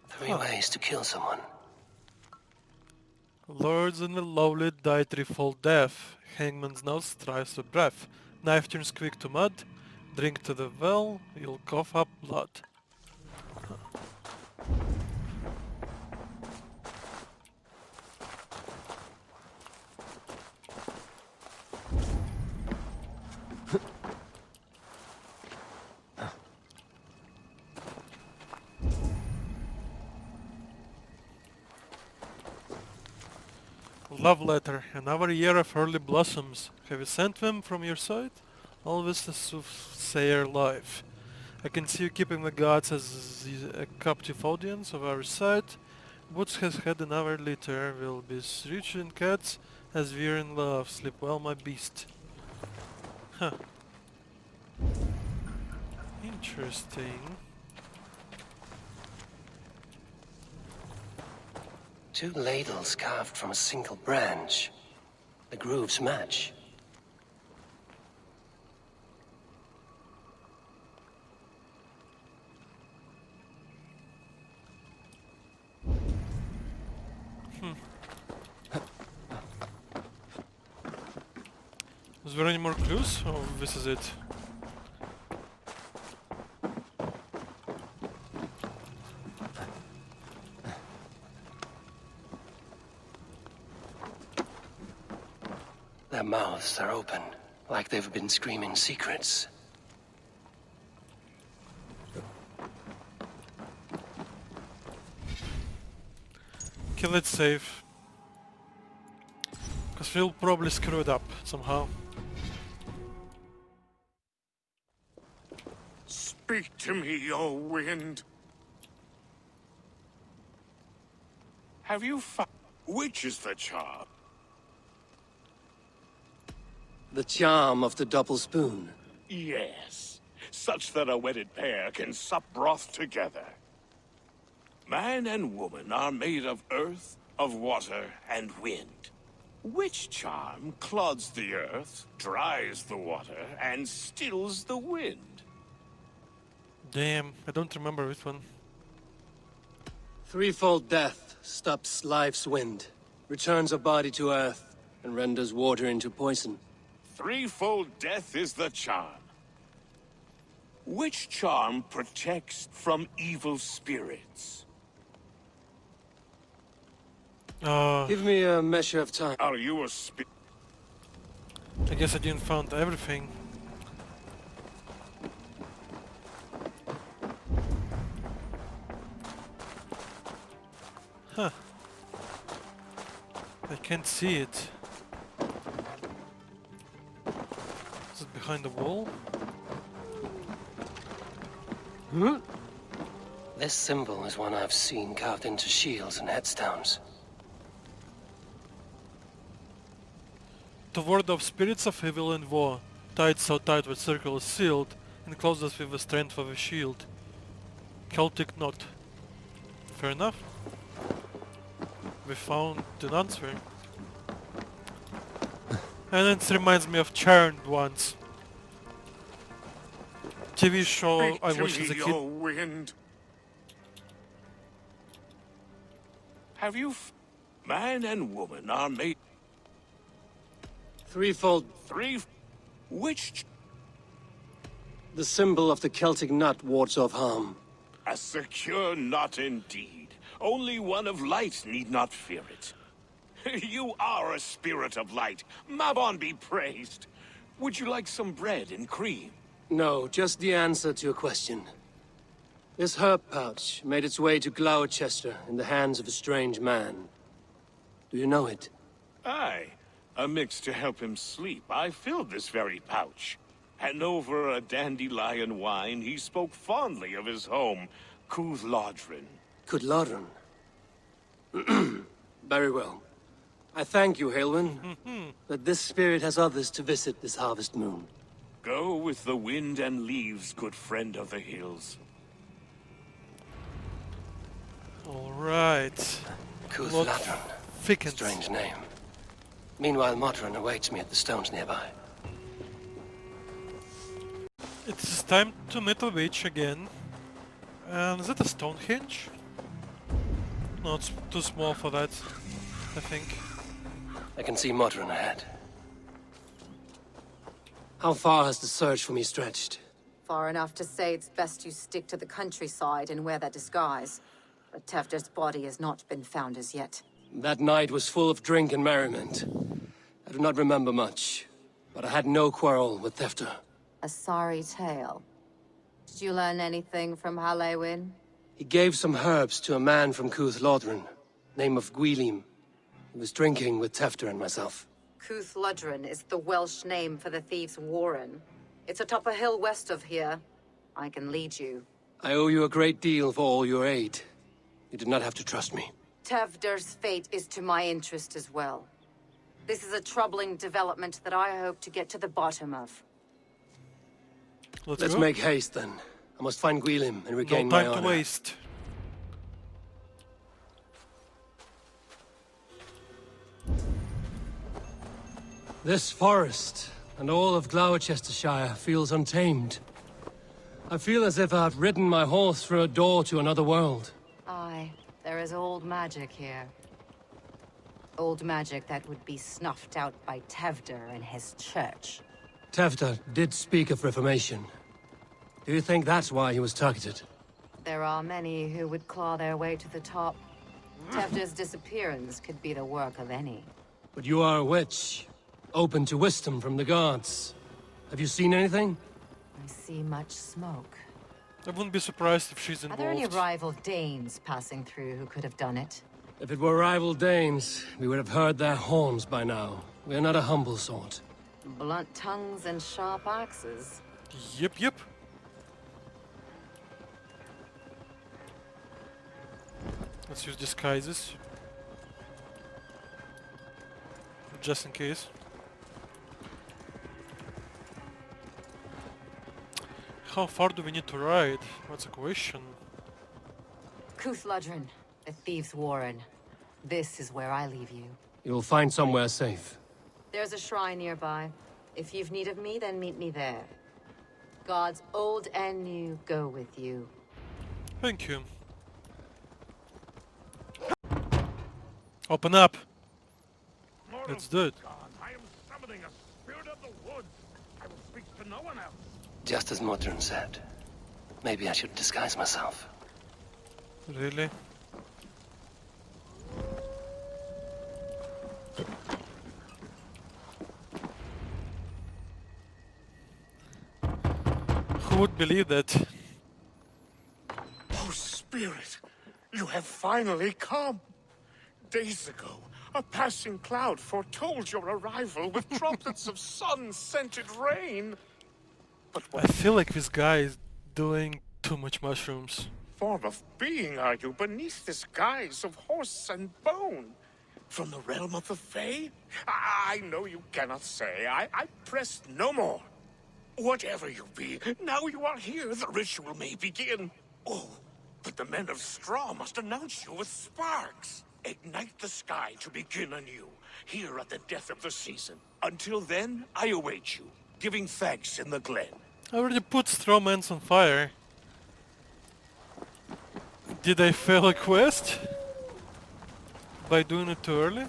3 ways to kill someone. Lords and the lowly die threefold death. Hangman's nose strives for breath. Knife turns quick to mud. Drink to the well, you'll cough up blood. Love letter. Another year of early blossoms. Have you sent them from your side? Always a soothsayer life. I can see you keeping the gods as a captive audience of our side. Boots has had another litter. Will be as rich in cats as we're in love. Sleep well, my beast. Huh. Interesting. 2 ladles carved from a single branch. The grooves match. Is there any more clues? Oh, this is it. Their mouths are open, like they've been screaming secrets. Okay, let's save. Because we'll probably screw it up somehow. Speak to me, O wind. Have you found... Which is the charm? The charm of the double spoon. Yes. Such that a wedded pair can sup broth together. Man and woman are made of earth, of water, and wind. Which charm clods the earth, dries the water, and stills the wind? Damn, I don't remember which one. Threefold death stops life's wind, returns a body to earth, and renders water into poison. Threefold death is the charm. Which charm protects from evil spirits? Give me a measure of time. Are you a I guess I didn't find everything. Huh. I can't see it. Is it behind the wall? This symbol is one I've seen carved into shields and headstones. The word of spirits of evil and war, tied so tight the circle is sealed, and clothes us with the strength of a shield. Celtic knot. Fair enough. We found an answer. And it reminds me of Charmed once. TV show I watched as a kid. Wind. Have you... Man and woman are made... Threefold... Which... The symbol of the Celtic knot wards off harm. A secure knot indeed. Only one of light need not fear it. You are a spirit of light. Mabon be praised. Would you like some bread and cream? No, just the answer to your question. This herb pouch made its way to Gloucester in the hands of a strange man. Do you know it? Aye. A mix to help him sleep. I filled this very pouch. And over a dandelion wine, he spoke fondly of his home, Cooth-Lodrin. Cooth-Lodrin? Very well. I thank you, Halwyn, that this spirit has others to visit this harvest moon. Go with the wind and leaves, good friend of the hills. Alright. Cooth-Lodrin. Strange name. Meanwhile, Modron awaits me at the stones nearby. It's time to meet the witch again. And is that a Stonehenge? No, it's too small for that, I think. I can see Modron ahead. How far has the search for me stretched? Far enough to say it's best you stick to the countryside and wear that disguise. But Tefder's body has not been found as yet. That night was full of drink and merriment. I do not remember much, but I had no quarrel with Tefder. A sorry tale. Did you learn anything from Halewin? He gave some herbs to a man from Cooth-Lodrin, name of Gwylim. He was drinking with Tefter and myself. Cúth Ludren is the Welsh name for the thieves' warren. It's atop a hill west of here. I can lead you. I owe you a great deal for all your aid. You did not have to trust me. Tevder's fate is to my interest as well. This is a troubling development that I hope to get to the bottom of. Let's make haste, then. I must find Gwilym and regain no my time honor. to waste. This forest and all of Gloucestershire feels untamed. I feel as if I've ridden my horse through a door to another world. Aye, there is old magic here. Old magic that would be snuffed out by Tevder and his church. Tefter did speak of reformation. Do you think that's why he was targeted? There are many who would claw their way to the top. Tevder's disappearance could be the work of any. But you are a witch, open to wisdom from the gods. Have you seen anything? I see much smoke. I wouldn't be surprised if she's Are involved. there any rival Danes passing through who could have done it? If it were rival Danes, we would have heard their horns by now. We are not a humble sort. Blunt tongues and sharp axes. Yep, yep. Let's use disguises. Just in case. How far do we need to ride? What's the question? Cúth Ludren, the thieves' warren. This is where I leave you. You'll find somewhere safe. There's a shrine nearby. If you've need of me, then meet me there. Gods old and new go with you. Thank you. Open up. Let's do it. I am summoning a spirit of the woods. I will speak to no one else. Just as Modron said. Maybe I should disguise myself. Really? Who would believe that? Oh, Spirit, you have finally come. Days ago, a passing cloud foretold your arrival with trumpets of sun-scented rain. But I feel like this guy is doing too much mushrooms. form of being are you beneath this guise of horse and bone? From the realm of the Fae? I know you cannot say. I press no more. Whatever you be, now you are here, the ritual may begin. Oh, but the men of straw must announce you with sparks. Ignite the sky to begin anew, here at the death of the season. Until then, I await you, giving thanks in the glen. I already put straw mans on fire. Did I fail a quest? By doing it too early?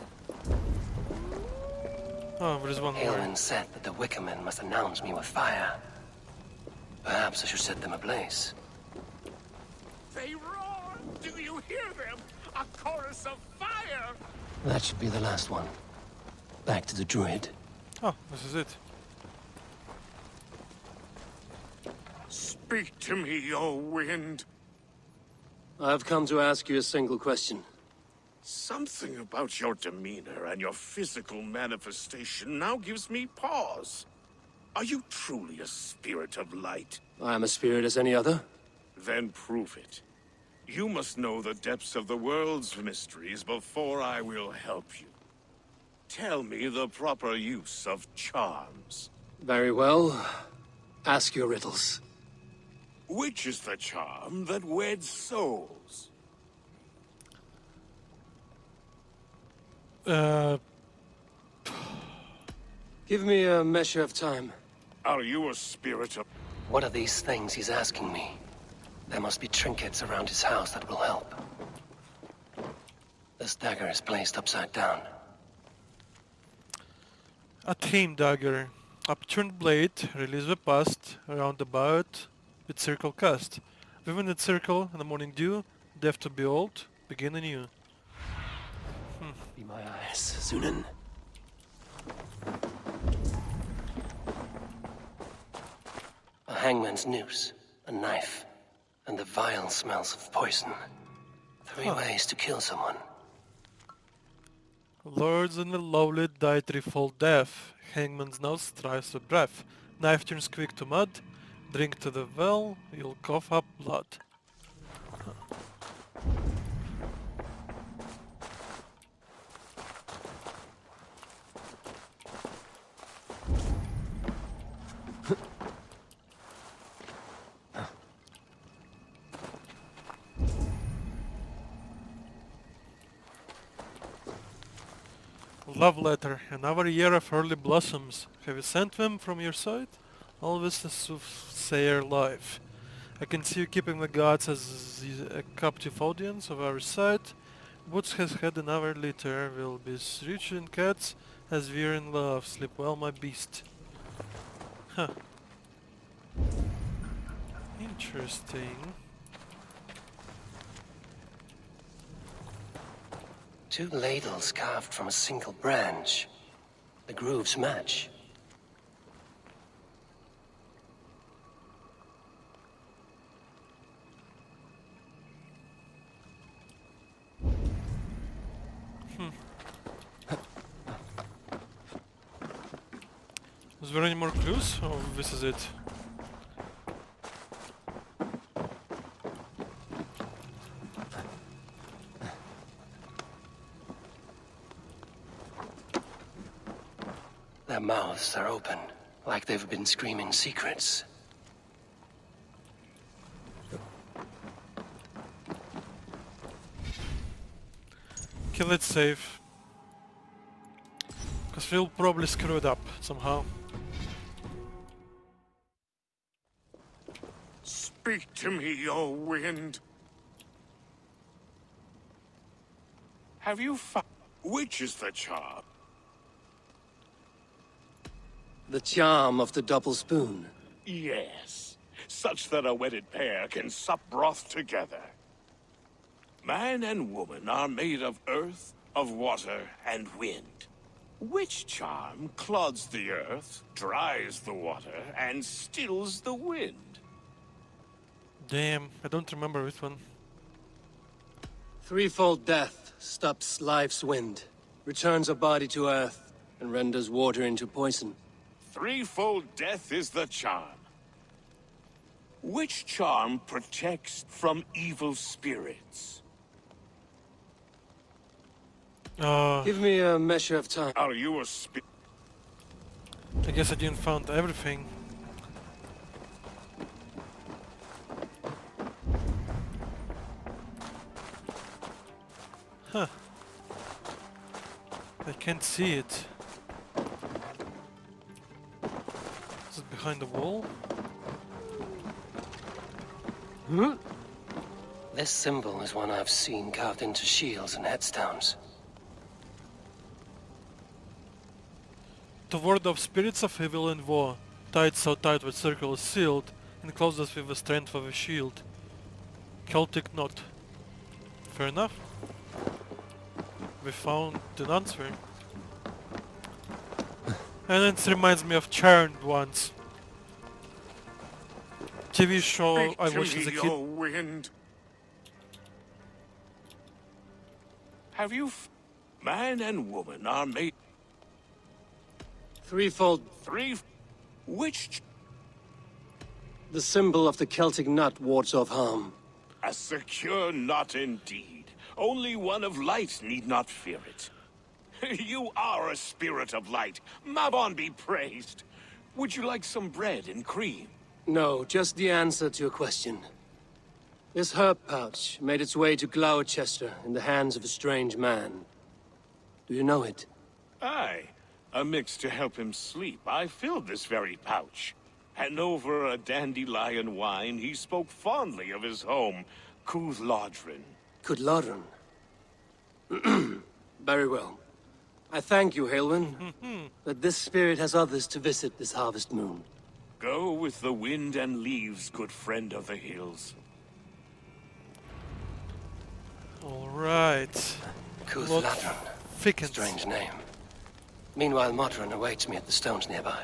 Oh, there's one more. Aelwyn said that the Wickermen must announce me with fire. Perhaps I should set them ablaze. They roar! Do you hear them? A chorus of fire! That should be the last one. Back to the druid. Oh, this is it. Speak to me, O wind. I've come to ask you a single question. Something about your demeanor and your physical manifestation now gives me pause. Are you truly a spirit of light? I am a spirit as any other. Then prove it. You must know the depths of the world's mysteries before I will help you. Tell me the proper use of charms. Very well. Ask your riddles. Which is the charm that weds souls? Give me a measure of time. Are you a spirit of... What are these things he's asking me? There must be trinkets around his house that will help. This dagger is placed upside down. A tame dagger. Upturned blade, release the past, roundabout, with circle cast. Within that circle, in the morning dew, death to behold, begin anew. Be my eyes, Sunan. A hangman's noose, a knife, and the vile smells of poison. 3 ways to kill someone. Lords and the lowly die threefold death. Hangman's nose strives for breath. Knife turns quick to mud. Drink to the well, you'll cough up blood. Love letter, another year of early blossoms. Have you sent them from your side? Always a soothsayer life. I can see you keeping the gods as a captive audience of our side. Woods has had another litter, will be as rich in cats as we're in love. Sleep well, my beast. Huh. Interesting. Two ladles carved from a single branch. The grooves match. Is there any more clues? Or this is it? Their mouths are open, like they've been screaming secrets. Okay, let's save. Because we'll probably screw it up somehow. Speak to me, O wind. Have you found... Which is the charm? The charm of the double spoon. Yes, such that a wedded pair can sup broth together. Man and woman are made of earth, of water, and wind. Which charm clods the earth, dries the water, and stills the wind? Damn, I don't remember which one. Threefold death stops life's wind, returns a body to earth, and renders water into poison. Threefold death is the charm. Which charm protects from evil spirits? Give me a measure of time. Are you a I guess I didn't find everything. Huh. I can't see it. Is it behind the wall? This symbol is one I've seen carved into shields and headstones. The word of spirits of evil and war, tied so tight that circle is sealed, and clothes us with the strength of a shield. Celtic knot. Fair enough. We found an answer. And it reminds me of Charmed Ones. TV show I watched as a kid. Wind. Have you... Man and woman are made... Threefold. Which... The symbol of the Celtic nut wards off harm. A secure knot indeed. Only one of light need not fear it. You are a spirit of light. Mabon be praised. Would you like some bread and cream? No, just the answer to a question. This herb pouch made its way to Gloucester in the hands of a strange man. Do you know it? Aye. A mix to help him sleep. I filled this very pouch. And over a dandelion wine, he spoke fondly of his home, Cooth-Lodrin. Cooth-Lodrin? Very well. I thank you, Halwyn, that this spirit has others to visit this harvest moon. Go with the wind and leaves, good friend of the hills. Alright. Cooth-Lodrin. Strange name. Meanwhile, Modron awaits me at the stones nearby.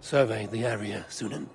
Survey the area, Sunan.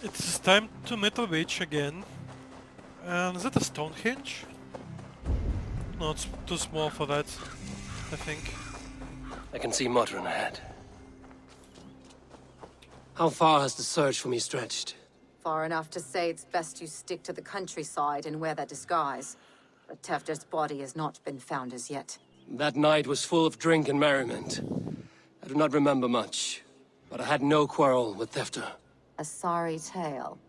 It's time to Metal Beach again. And is that a Stonehenge? No, it's too small for that, I think. I can see Modron ahead. How far has the search for me stretched? Far enough to say it's best you stick to the countryside and wear that disguise. But Tevder's body has not been found as yet. That night was full of drink and merriment. I do not remember much, but I had no quarrel with Tevder. A sorry tale.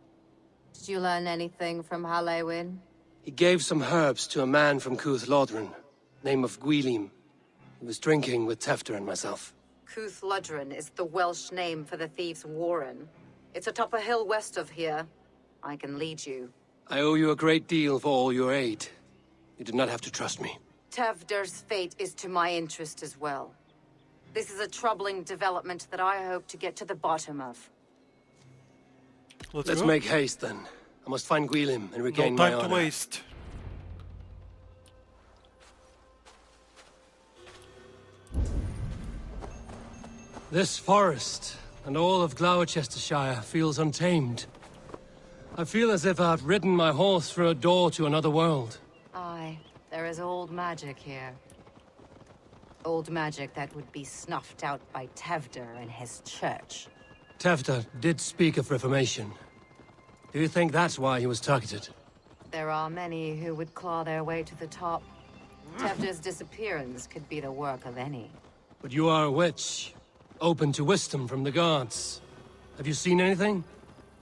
Did you learn anything from Halewin? He gave some herbs to a man from Cuth Lodren, name of Gwylim. He was drinking with Tevder and myself. Cuth Lodren is the Welsh name for the thieves' warren. It's atop a hill west of here. I can lead you. I owe you a great deal for all your aid. You did not have to trust me. Tevder's fate is to my interest as well. This is a troubling development that I hope to get to the bottom of. Let's make haste then. I must find Gwylim and regain no my time honor. to waste. This forest and all of Gloucestershire feels untamed. I feel as if I've ridden my horse through a door to another world. Aye, there is old magic here. Old magic that would be snuffed out by Tevder and his church. Tevder did speak of reformation. Do you think that's why he was targeted? There are many who would claw their way to the top. Tevder's disappearance could be the work of any. But you are a witch, open to wisdom from the gods. Have you seen anything?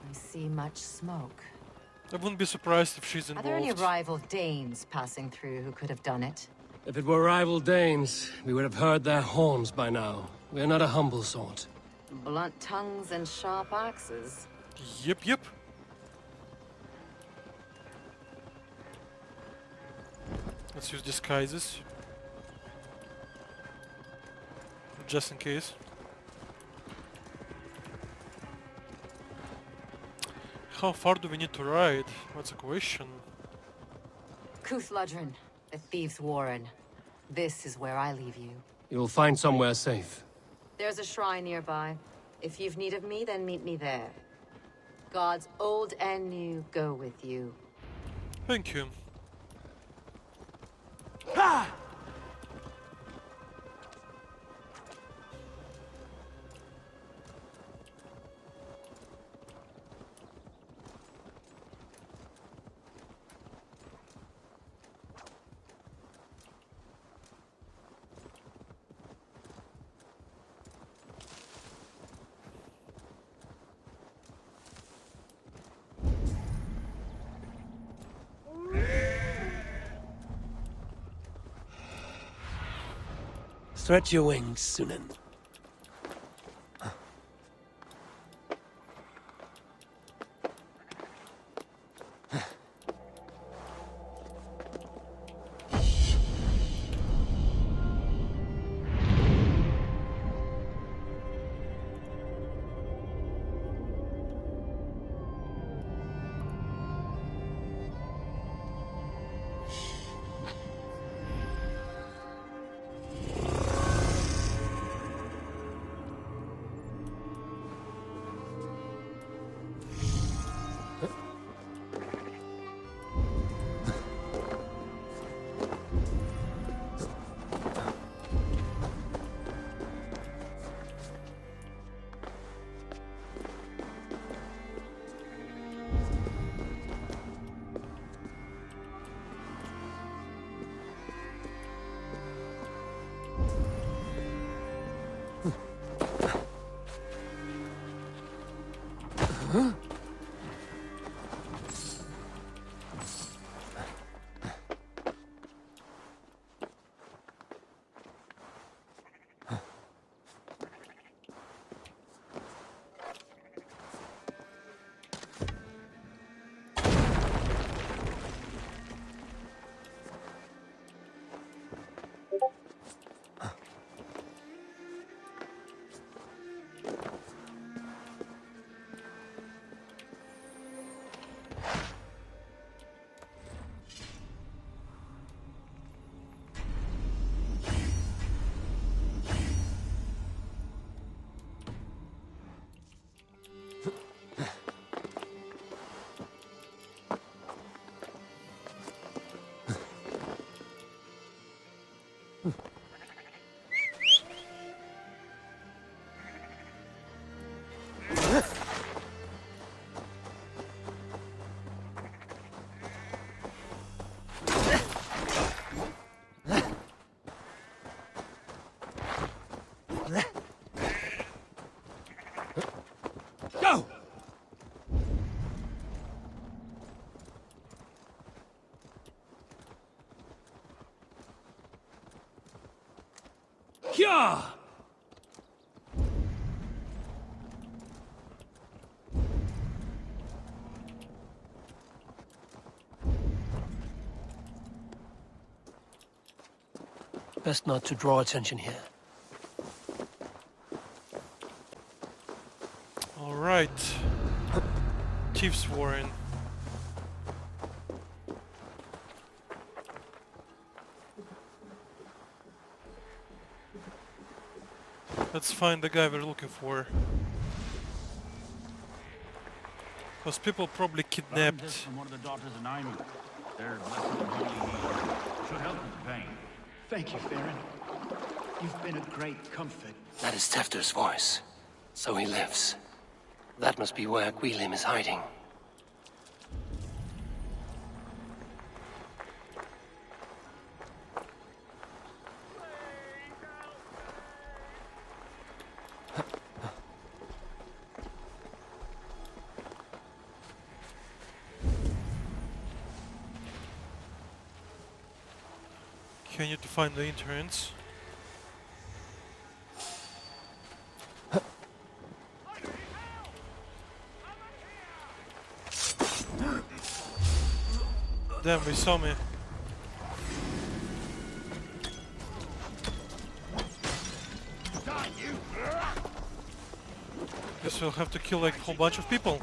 I see much smoke. I wouldn't be surprised if she's Are involved. there any rival Danes passing through who could have done it? If it were rival Danes, we would have heard their horns by now. We are not a humble sort. Blunt tongues and sharp axes. Yep. Let's use disguises. Just in case. How far do we need to ride? What's the question? Cuth Lodren, the thieves' warren. This is where I leave you. You will find somewhere safe. There's a shrine nearby. If you've need of me, then meet me there. Gods old and new go with you. Thank you. Stretch your wings, Sunan. Best not to draw attention here. Alright. Chief's Warren. Let's find the guy we're looking for. Because people probably kidnapped. Found this from one of the daughters of Eivor. Their blessed and holy healer. Should help with the pain. Thank you, Farron. You've been a great comfort. That is Tefder's voice. So he lives. That must be where Gwilym is hiding. Okay, I need to find the entrance. Damn, they saw me. Guess we'll have to kill like a whole bunch of people.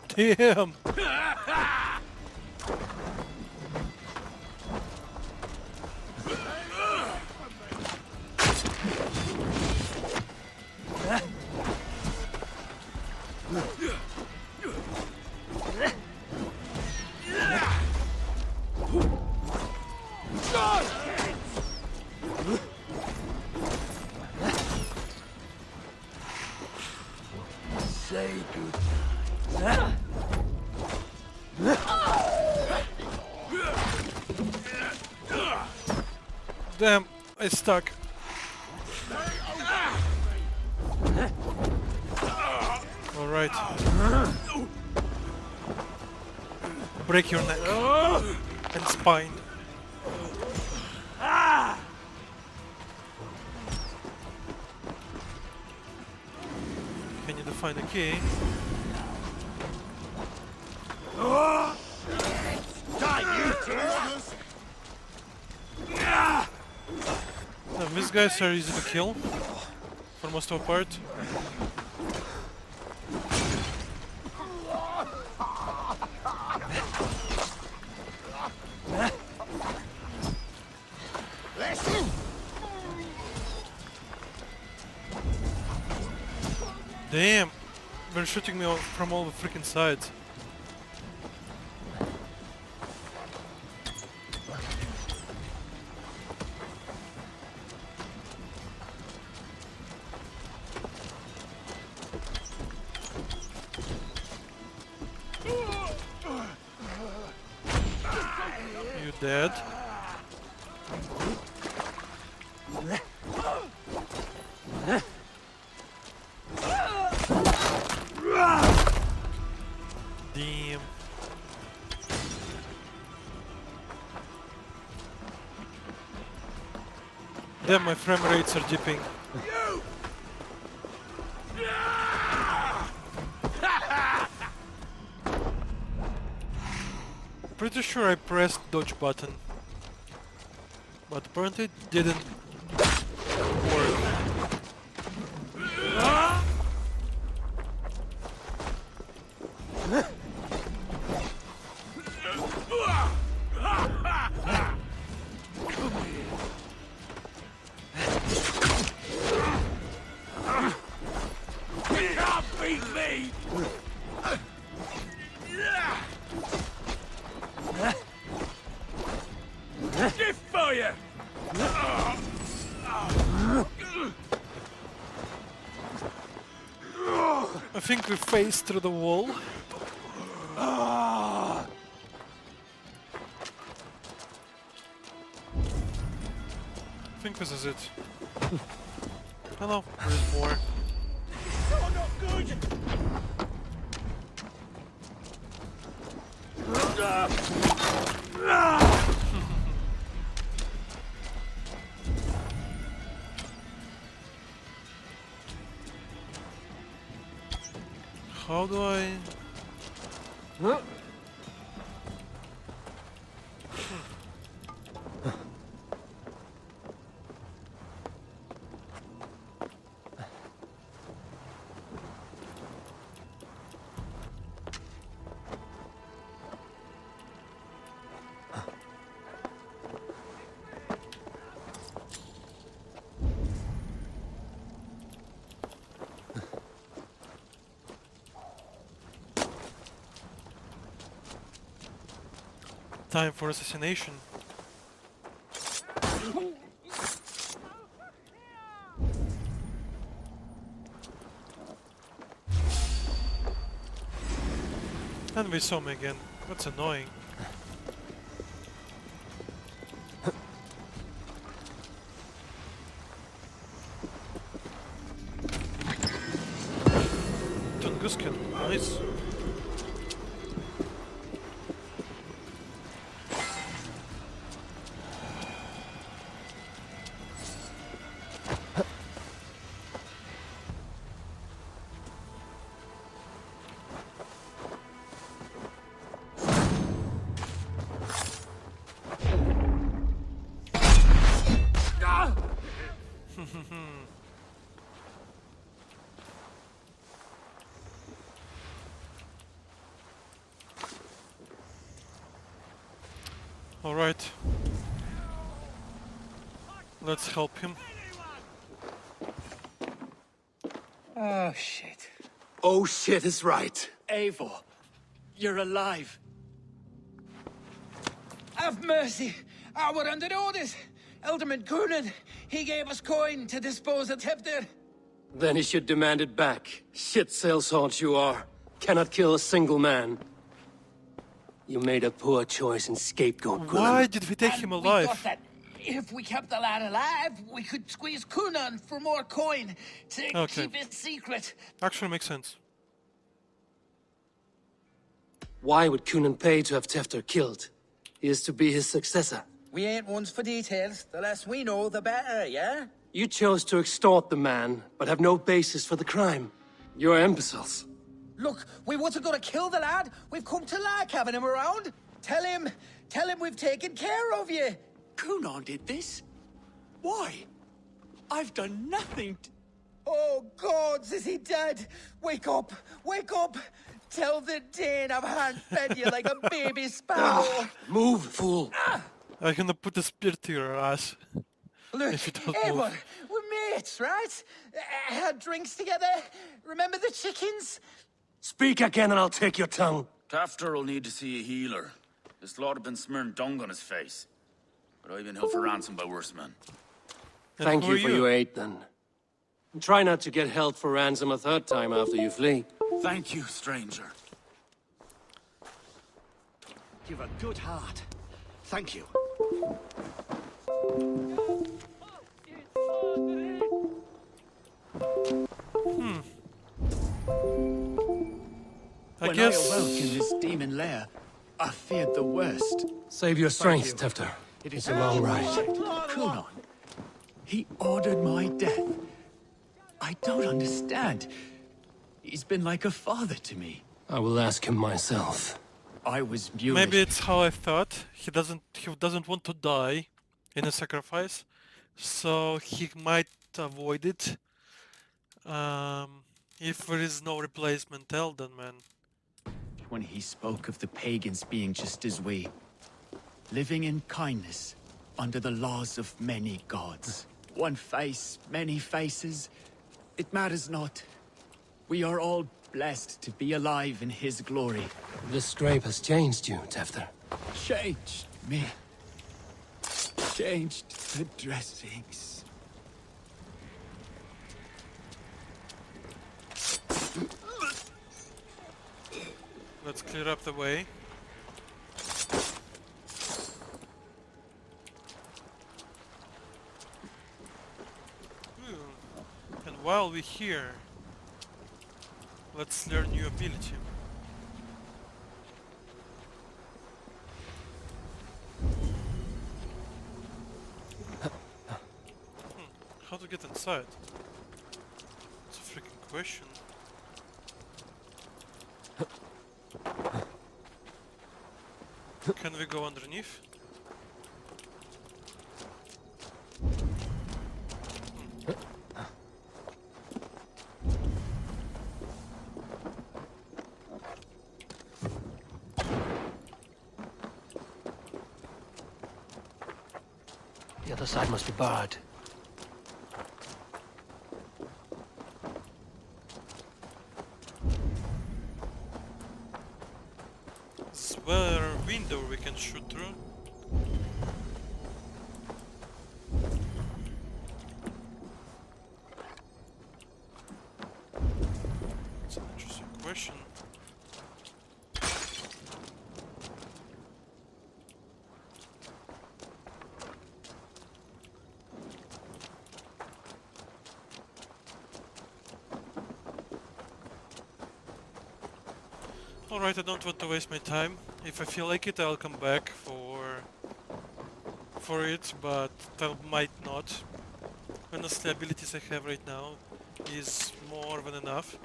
Damn! Say good. Damn, I stuck. Alright. Break your neck and spine. I need to find a key. These guys are easy to kill for most of the part. Damn! They're shooting me from all the freaking sides. You dead? Damn. Damn, my frame rates are dipping. Pretty sure I pressed dodge button, but apparently it didn't work. You can't beat me! Stiff fire! I think we faced through the wall. I think this is it. Oh no, there's more. You're not good! How do I... Time for assassination. And we saw me again. That's annoying. Tunguska, nice. Alright. Let's help him. Oh, shit. Oh shit is right. Eivor, you're alive. Have mercy. I were under orders. Alderman Coonan, he gave us coin to dispose of Tevdir. Then he should demand it back. Shit sellsword you are. Cannot kill a single man. You made a poor choice in scapegoat. Why did we take him We alive? thought that if we kept the lad alive, we could squeeze Coonan for more coin to Okay. keep it secret. Actually makes sense. Why would Coonan pay to have Tefter killed? He is to be his successor. We ain't ones for details. The less we know, the better, yeah? You chose to extort the man, but have no basis for the crime. You're imbeciles. Look, we wasn't gonna kill the lad. We've come to like having him around. Tell him we've taken care of you. Coonan did this? Why? I've done nothing to... Oh, gods, is he dead? Wake up, wake up. Tell the Dane I've hand-fed you like a baby sparrow. Move, fool. I'm gonna put a spear to your ass. Look, if you don't Eivor, move. we're mates, right? Had drinks together. Remember the chickens? Speak again and I'll take your tongue. Tafter will need to see a healer. This lord have been smearing dung on his face. But I've been held for ransom by worse men. Thank you for your aid, then. And try not to get held for ransom a third time after you flee. Thank you, stranger. You've a good heart. Thank you. I When guess... I awoke in this demon lair, I feared the worst. Save your strength, Tefter. It's a long ride. Coonan. He ordered my death. I don't understand. He's been like a father to me. I will ask him myself. I was mulish. Maybe it's how I thought. He doesn't want to die in a sacrifice, so he might avoid it. If there is no replacement Elden Man. When he spoke of the pagans being just as we, living in kindness under the laws of many gods. One face, many faces. It matters not. We are all blessed to be alive in his glory. This scrape has changed you, Tefter. Changed me. Changed the dressings. Let's clear up the way. And while we're here, let's learn new ability. How to get inside? It's a freaking question. Can we go underneath? The other side must be barred. This is where we window we can shoot through. It's an interesting question. Alright, I don't want to waste my time. If I feel like it, I'll come back for it, but I might not. Honestly, abilities I have right now is more than enough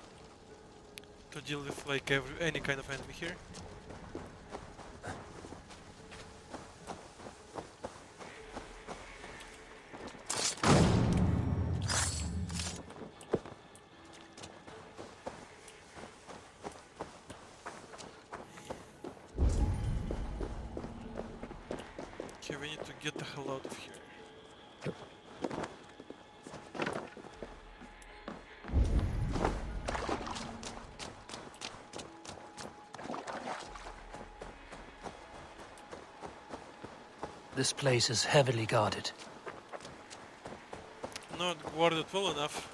to deal with like any kind of enemy here. Okay, we need to get the hell out of here. This place is heavily guarded. Not guarded well enough.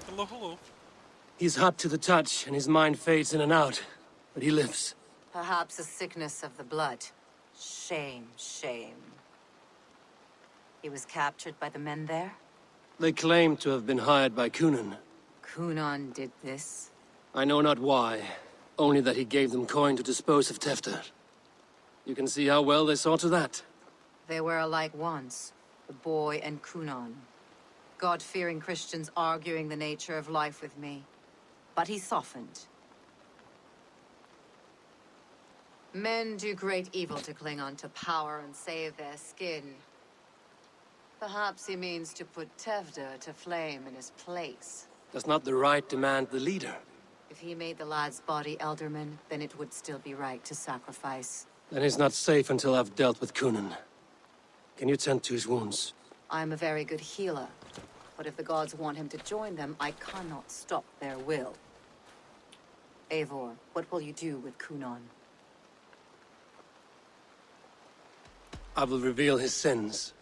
Hello, hello. He's hot to the touch, and his mind fades in and out. But he lives. Perhaps a sickness of the blood. Shame, shame. He was captured by the men there? They claim to have been hired by Cunan. Cunan did this? I know not why. Only that he gave them coin to dispose of Tefter. You can see how well they saw to that. They were alike once, the boy and Cunan. God-fearing Christians arguing the nature of life with me. But he softened. Men do great evil to cling on to power and save their skin. Perhaps he means to put Tevder to flame in his place. Does not the right demand the leader? If he made the lad's body Elderman, then it would still be right to sacrifice. Then he's not safe until I've dealt with Cunan. Can you tend to his wounds? I'm a very good healer. But if the gods want him to join them, I cannot stop their will. Eivor, what will you do with Cunan? I will reveal his sins.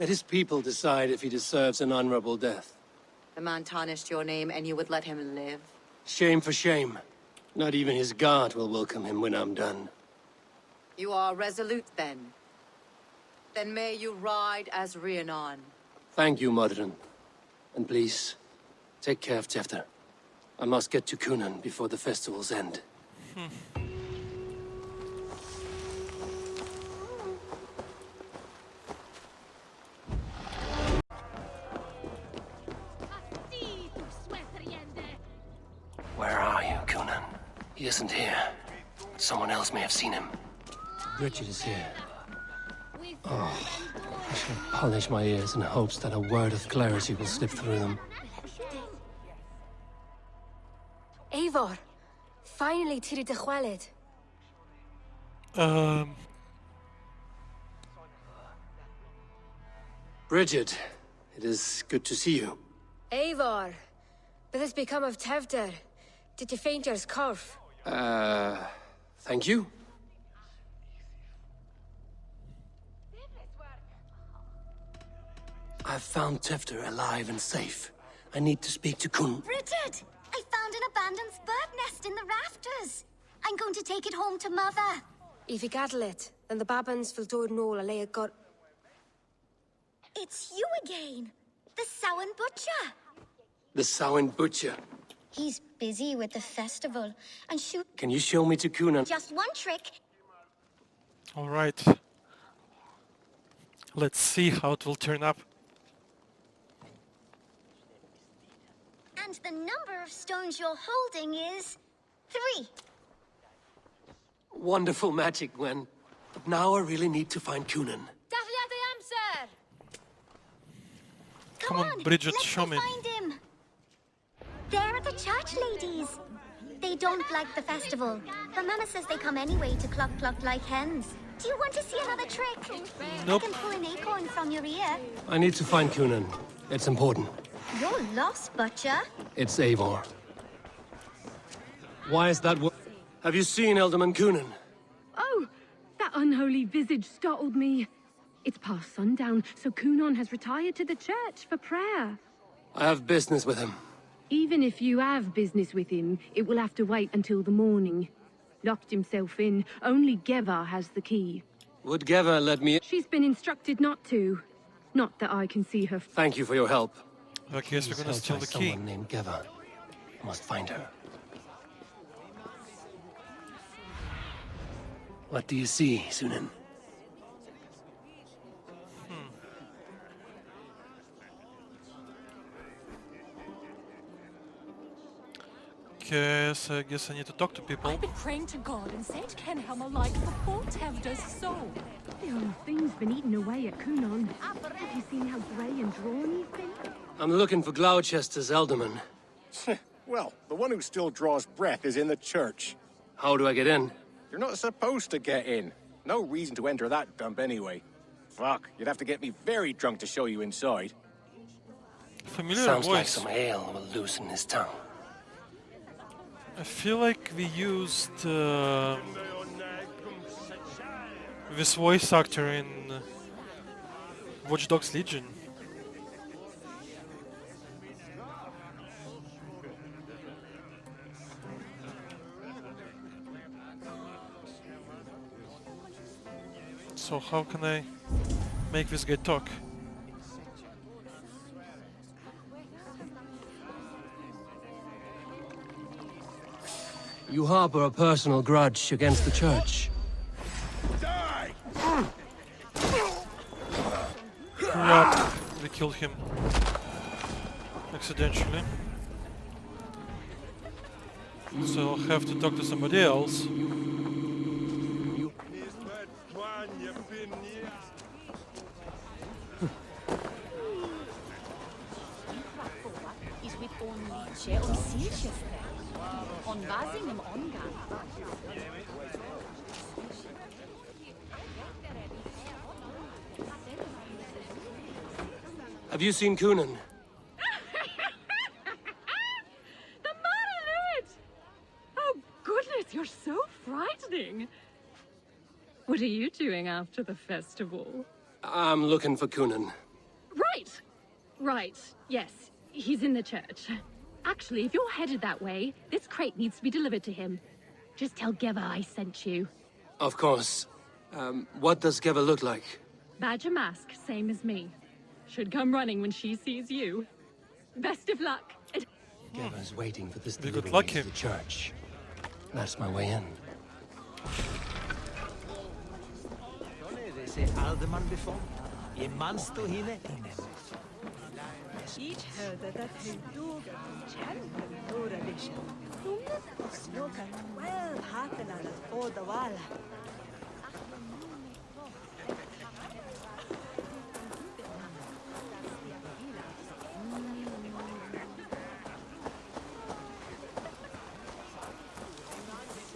Let his people decide if he deserves an honorable death. The man tarnished your name and you would let him live? Shame for shame. Not even his guard will welcome him when I'm done. You are resolute then. Then may you ride as Rhiannon. Thank you, Modern. And please, take care of Tefter. I must get to Cunan before the festivals end. Where are you, Cunan? He isn't here. Someone else may have seen him. Bridget is here. Oh, I shall polish my ears in hopes that a word of clarity will slip through them. Eivor, finally tiri de chwaled. Bridget, it is good to see you. Eivor, what has become of Tevder? Did you faint your scarf? Thank you. I've found Tefter alive and safe. I need to speak to Kun. Bridget! I found an abandoned bird nest in the rafters. I'm going to take it home to Mother. If you gather it, then the Babans will do no a lay got. It's you again. The Samhain Butcher. The Samhain Butcher. He's busy with the festival and shoot. Can you show me to Cunan? Just one trick. Alright. Let's see how it will turn up. And the number of stones you're holding is 3. Wonderful magic, Gwen. But now I really need to find Cunan. Come on, Bridget, let's show go me. find him. There church ladies. They don't like the festival, but Mama says they come anyway to cluck like hens. Do you want to see another trick? Nope. I can pull an acorn from your ear. I need to find Cunan. It's important. You're lost, Butcher. It's Eivor. Why is that Have you seen Elderman Cunan? Oh, that unholy visage startled me. It's past sundown, so Cunan has retired to the church for prayer. I have business with him. Even if you have business with him, it will have to wait until the morning. Locked himself in. Only Geva has the key. Would Geva let me in? She's been instructed not to. Not that I can see her. Thank you for your help. Okay, so we're gonna steal the key. Someone named Geva. I must find her. What do you see, Sunan? Okay, so I guess I need to talk to people. I've been praying to God and Saint Kenhelm alike for poor Tevda's soul. The old thing's been eaten away at Cunan. Have you seen how grey and drawn he's been? I'm looking for Gloucester's Elderman. Well, the one who still draws breath is in the church. How do I get in? You're not supposed to get in. No reason to enter that dump anyway. Fuck, you'd have to get me very drunk to show you inside. Familiar Sounds voice. like some ale will loosen his tongue. I feel like we used this voice actor in Watch Dogs Legion. So how can I make this guy talk? You harbor a personal grudge against the church. Crap, we killed him accidentally. So I'll have to talk to somebody else. Have you seen Cunan? The Marinette! Oh, goodness, you're so frightening. What are you doing after the festival? I'm looking for Cunan. Right. Yes, he's in the church. Actually, if you're headed that way, this crate needs to be delivered to him. Just tell Geva I sent you. Of course. What does Geva look like? Badger mask, same as me. Should come running when she sees you. Best of luck. Geva's waiting for this We could delivery luck to him. the church. That's my way in. Each herde that has dug champion Dora Bishop. Snoka, well, Hakelan for the wall.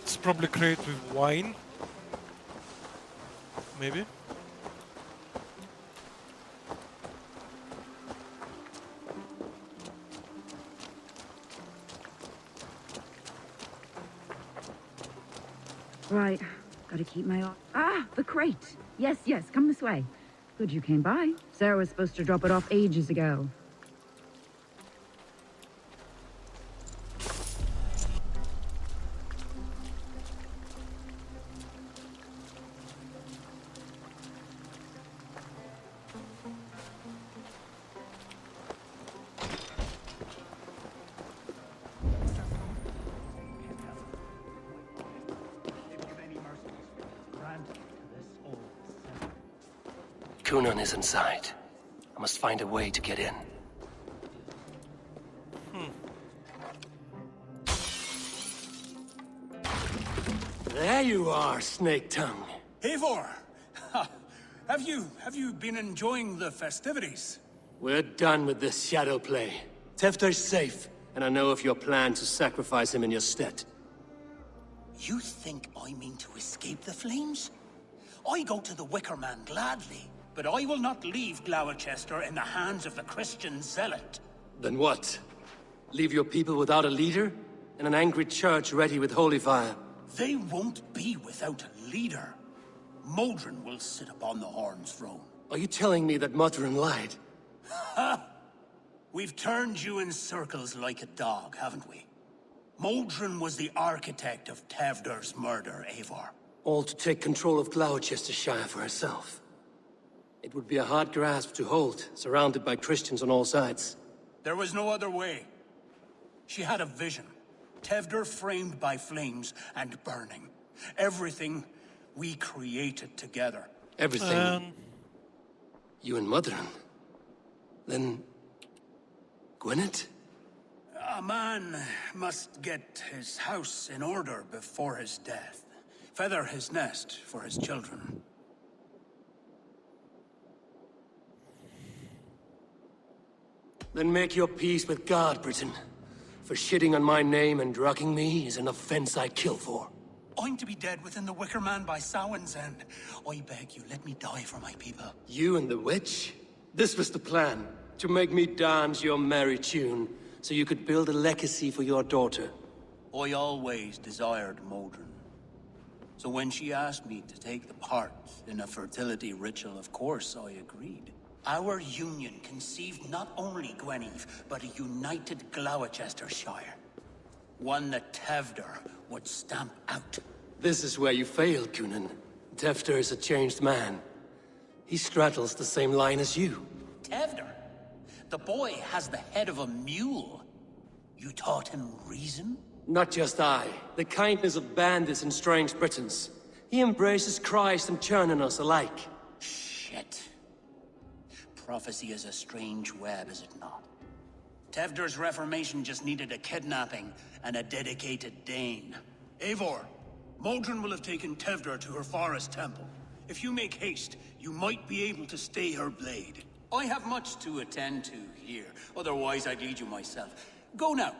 It's probably created with wine. Maybe. Right, gotta keep my eye. Ah, the crate! Yes, come this way. Good you came by. Sarah was supposed to drop it off ages ago. Cunan is inside. I must find a way to get in. There you are, Snake Tongue. Eivor! Have you been enjoying the festivities? We're done with this shadow play. Tefter's safe, and I know of your plan to sacrifice him in your stead. You think I mean to escape the flames? I go to the Wicker Man gladly, but I will not leave Gloucester in the hands of the Christian zealot. Then what? Leave your people without a leader? And an angry church ready with holy fire? They won't be without a leader. Modron will sit upon the Horn's throne. Are you telling me that Modron lied? Ha! We've turned you in circles like a dog, haven't we? Modron was the architect of Tevder's murder, Eivor. All to take control of Gloucestershire for herself. It would be a hard grasp to hold, surrounded by Christians on all sides. There was no other way. She had a vision. Tevder framed by flames and burning. Everything we created together. Everything? You and Modron? Then... Gwyneth? A man must get his house in order before his death. Feather his nest for his children. Then make your peace with God, Britain. For shitting on my name and drugging me is an offense I kill for. I'm to be dead within the Wicker Man by Samhain's end. I beg you, let me die for my people. You and the witch? This was the plan. To make me dance your merry tune, so you could build a legacy for your daughter. I always desired Modron. So when she asked me to take the part in a fertility ritual, of course I agreed. Our union conceived not only Gweneve, but a united Gloucestershire. One that Tevder would stamp out. This is where you failed, Cunan. Tevder is a changed man. He straddles the same line as you. Tevder? The boy has the head of a mule. You taught him reason? Not just I. The kindness of bandits and strange Britons. He embraces Christ and churning us alike. Shit. Prophecy is a strange web, is it not? Tevder's reformation just needed a kidnapping and a dedicated Dane. Eivor, Modron will have taken Tevder to her forest temple. If you make haste, you might be able to stay her blade. I have much to attend to here, otherwise I'd lead you myself. Go now.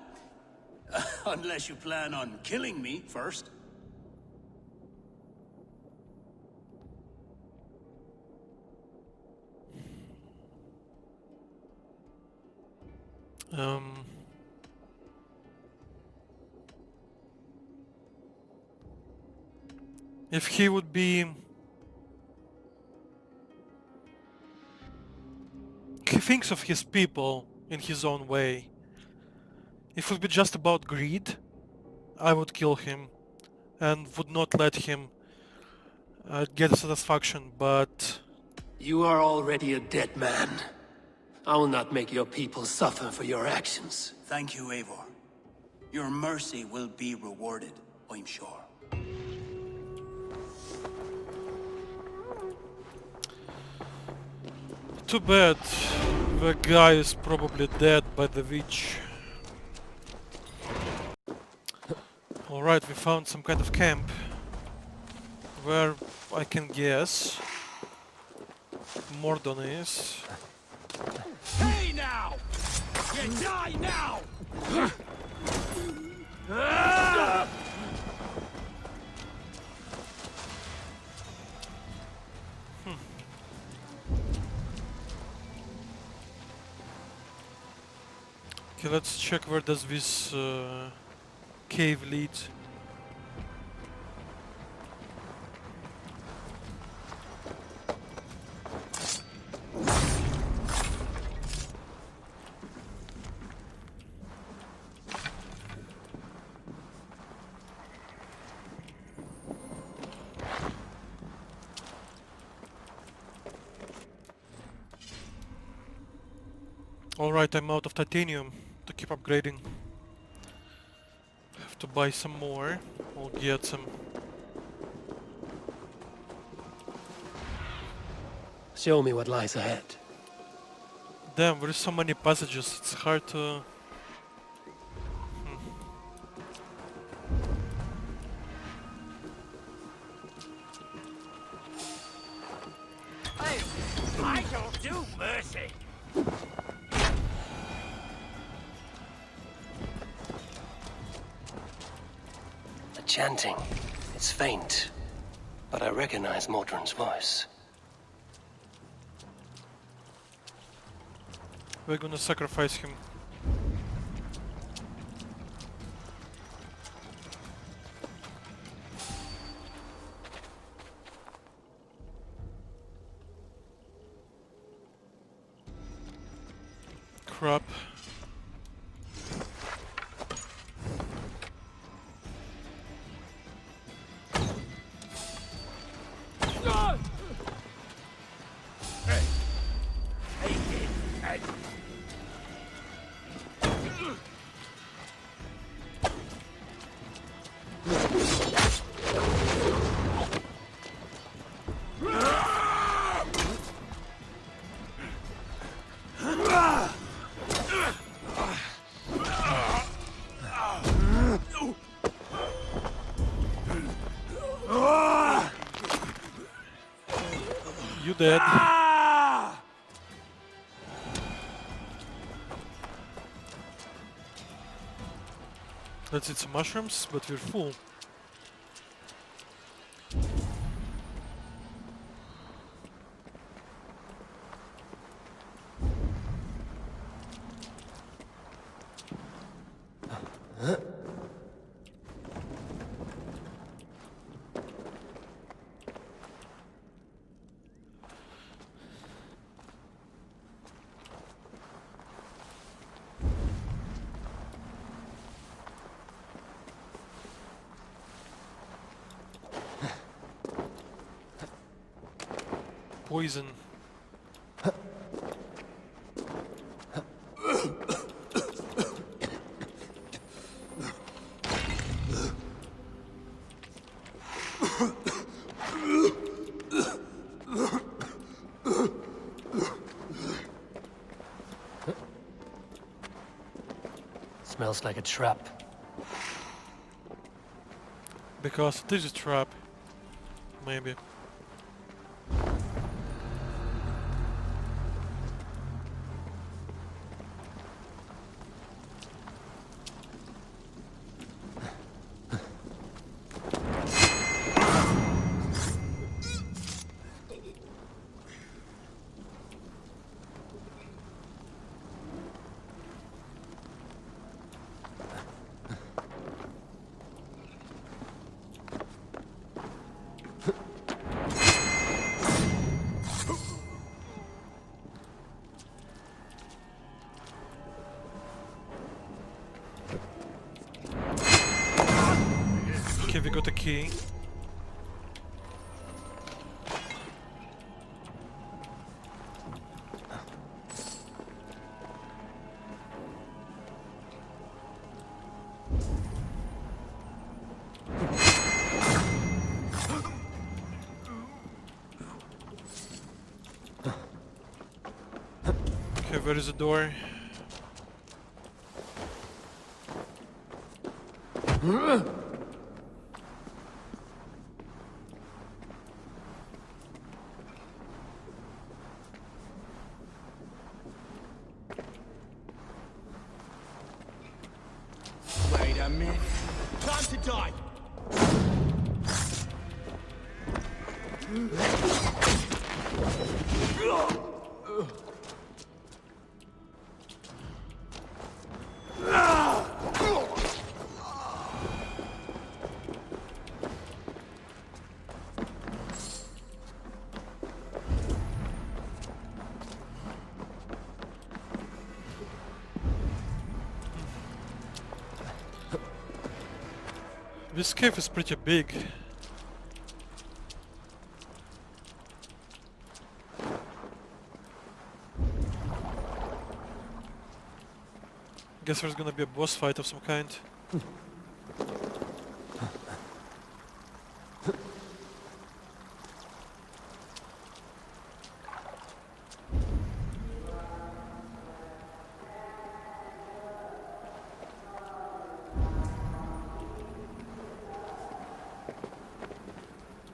Unless you plan on killing me first. If he would be... He thinks of his people in his own way. If it would be just about greed, I would kill him and would not let him get satisfaction, but... You are already a dead man. I will not make your people suffer for your actions. Thank you, Eivor. Your mercy will be rewarded, I'm sure. Too bad. The guy is probably dead by the witch. Alright, we found some kind of camp where I can guess Mordon is. Hey now! You die now! Okay, let's check where does this cave lead. Alright, I'm out of titanium to keep upgrading. Have to buy some more. We'll get some. Show me what lies ahead. Damn, there's so many passages, it's hard to... Hey, I don't do mercy. chanting. It's faint, but I recognize Mordrin's voice. We're gonna sacrifice him. Crap. You dead. Let's eat some mushrooms, but we're full. Poison. Smells like a trap. Because it is a trap. Maybe. Okay, we got a key. Okay, where is the door? Wait a minute. Time to die. This cave is pretty big. Guess there's gonna be a boss fight of some kind.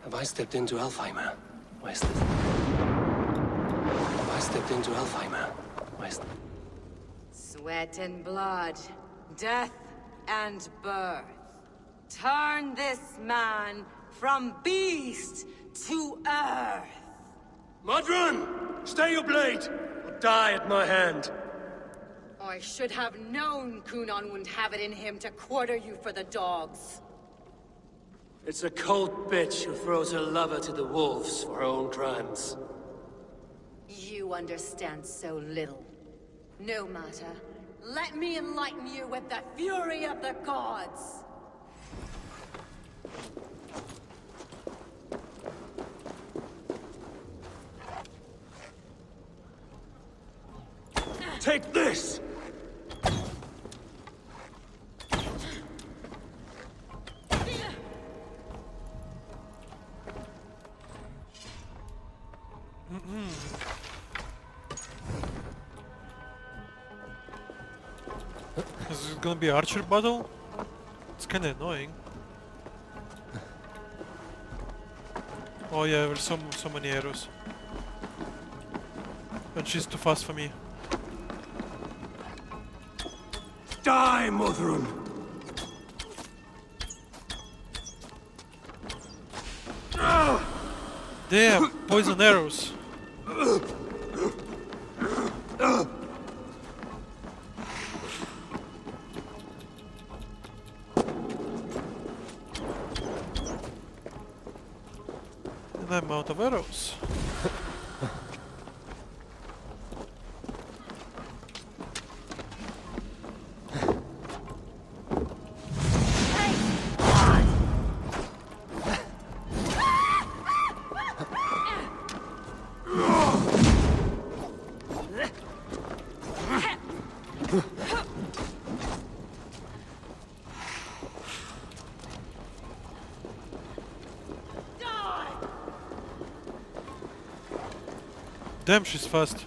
Have I stepped into Alfheim? Where's this? Have I stepped into Alfheim? Where's the... Sweat and blood, death and birth. Turn this man from beast to earth. Modron! Stay your blade, or die at my hand. I should have known Kunon wouldn't have it in him to quarter you for the dogs. It's a cold bitch who throws her lover to the wolves for her own crimes. You understand so little. No matter. Let me enlighten you with the fury of the gods. Take this! Is it gonna be archer battle? It's kinda annoying. Oh yeah, there's so many arrows. And she's too fast for me. Die, Modron! Damn, poison arrows. And I'm out of arrows. Damn, she's fast.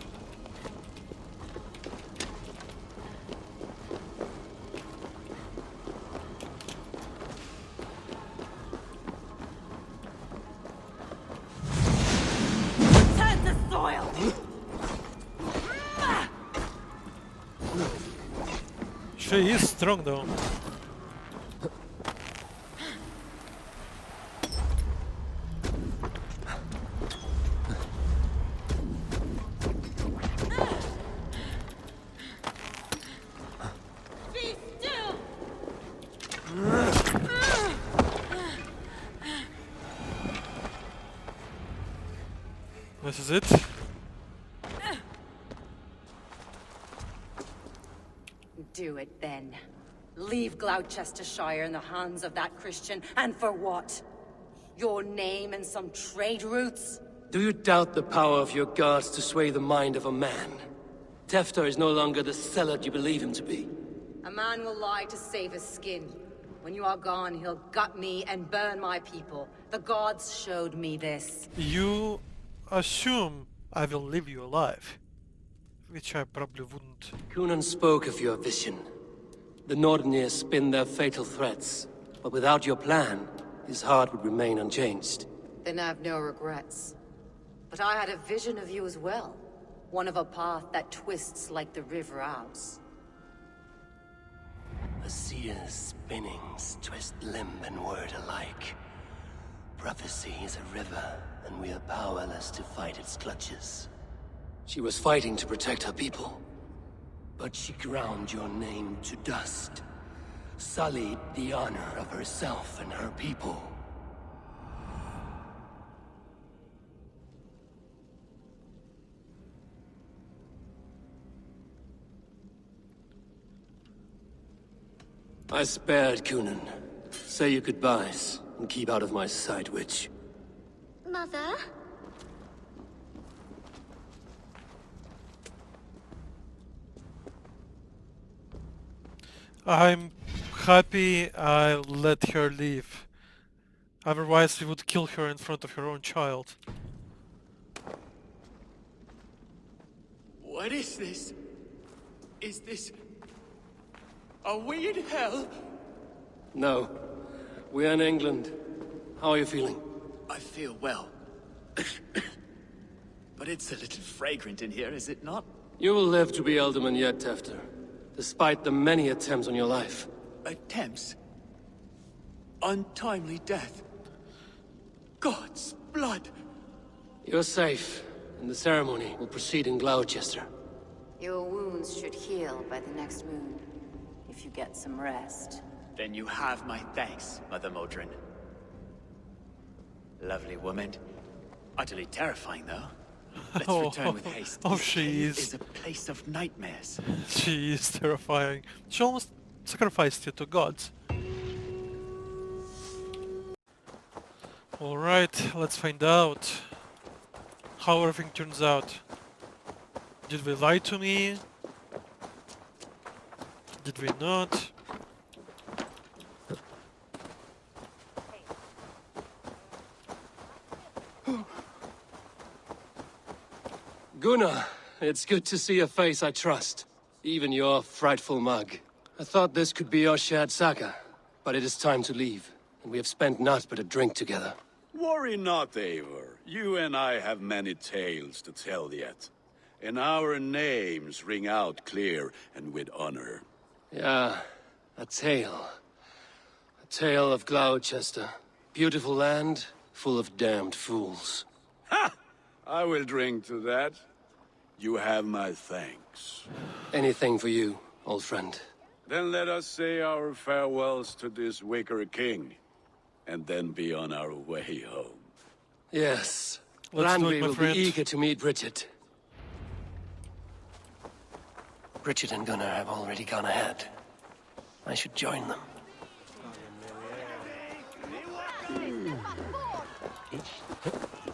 Turn to soil! She is strong though. Be still! This is it. Do it then. Leave Gloucestershire in the hands of that Christian, and for what? Your name and some trade routes? Do you doubt the power of your gods to sway the mind of a man? Tefter is no longer the zealot you believe him to be. A man will lie to save his skin. When you are gone, he'll gut me and burn my people. The gods showed me this. You assume I will leave you alive. Which I probably wouldn't. Kunan spoke of your vision. The Nordenir spin their fatal threats, but without your plan, his heart would remain unchanged. Then I have no regrets. But I had a vision of you as well. One of a path that twists like the river Ouse. A seer's spinnings twist limb and word alike. Prophecy is a river, and we are powerless to fight its clutches. She was fighting to protect her people, but she ground your name to dust, sullied the honor of herself and her people. I spared Kunan. Say your goodbyes, and keep out of my sight, witch. Mother? I'm happy I let her leave. Otherwise we would kill her in front of her own child. What is this? Is this... Are we in hell? No. We're in England. How are you feeling? I feel well. But it's a little fragrant in here, is it not? You will live to be Elderman yet, Tefter. Despite the many attempts on your life. Attempts? untimely death. God's blood! You're safe, and the ceremony will proceed in Gloucester. Your wounds should heal by the next moon, if you get some rest. Then you have my thanks, Mother Modron. Lovely woman. Utterly terrifying, though. Let's return with haste. Oh, This she cave is. a place of nightmares. She is terrifying. She almost sacrificed you to gods. Alright, let's find out how everything turns out. Did they lie to me? Did we not? Gunnar, it's good to see a face I trust. Even your frightful mug. I thought this could be our shared saga, but it is time to leave, and we have spent naught but a drink together. Worry not, Eivor. You and I have many tales to tell yet. And our names ring out clear and with honor. Yeah, a tale. A tale of Gloucester. Beautiful land, full of damned fools. Ha! I will drink to that. You have my thanks. Anything for you, old friend. Then let us say our farewells to this Wicker King, and then be on our way home. Yes. Let's do it, Randvi my will friend. be eager to meet Bridget. Bridget and Gunnar have already gone ahead. I should join them.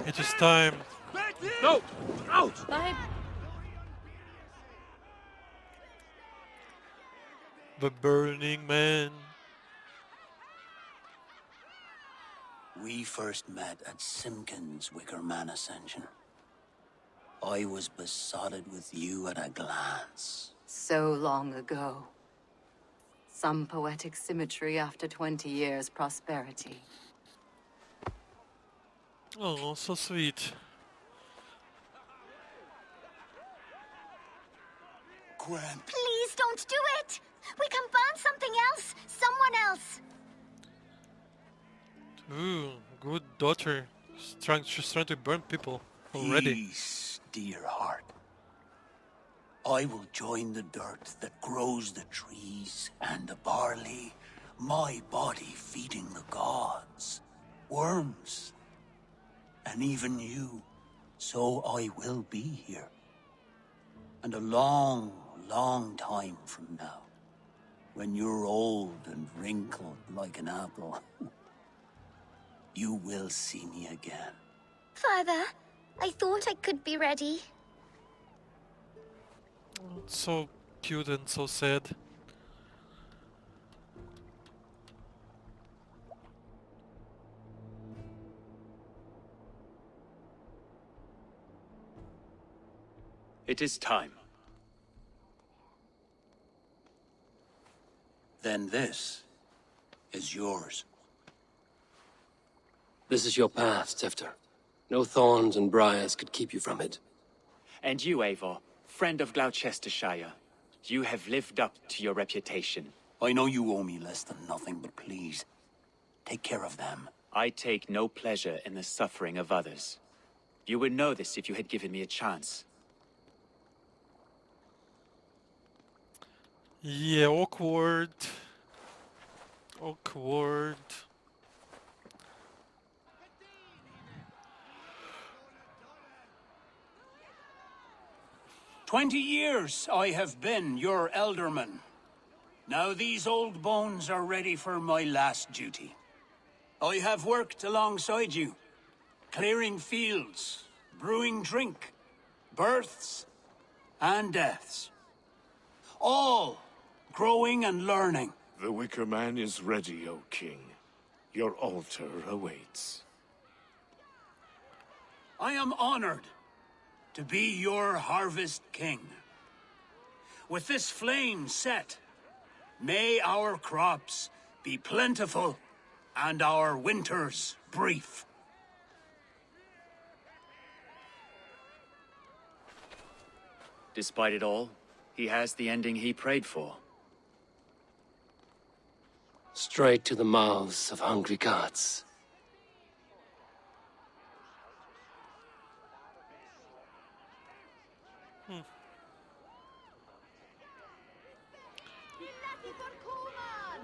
It is time. No! Out! The Burning Man. We first met at Simpkins' Wicker Man Ascension. I was besotted with you at a glance. So long ago. Some poetic symmetry after 20 years' prosperity. Oh, so sweet. Gwen. Please don't do it! We can burn something else! Someone else! Ooh, good daughter. She's trying to burn people already. Peace, dear heart. I will join the dirt that grows the trees and the barley, my body feeding the gods, worms, and even you. So I will be here. And a long, long time from now, when you're old and wrinkled like an apple, you will see me again. Father, I thought I could be ready. So cute and so sad. It is time. Then this is yours. This is your path, Tifter. No thorns and briars could keep you from it. And you, Eivor, friend of Gloucestershire, you have lived up to your reputation. I know you owe me less than nothing, but please, take care of them. I take no pleasure in the suffering of others. You would know this if you had given me a chance. Yeah, awkward. Awkward. 20 years I have been your elderman. Now these old bones are ready for my last duty. I have worked alongside you, clearing fields, brewing drink, births and deaths. All growing and learning. The Wicker Man is ready, O King. Your altar awaits. I am honored to be your Harvest King. With this flame set, may our crops be plentiful and our winters brief. Despite it all, he has the ending he prayed for. Straight to the mouths of hungry gods.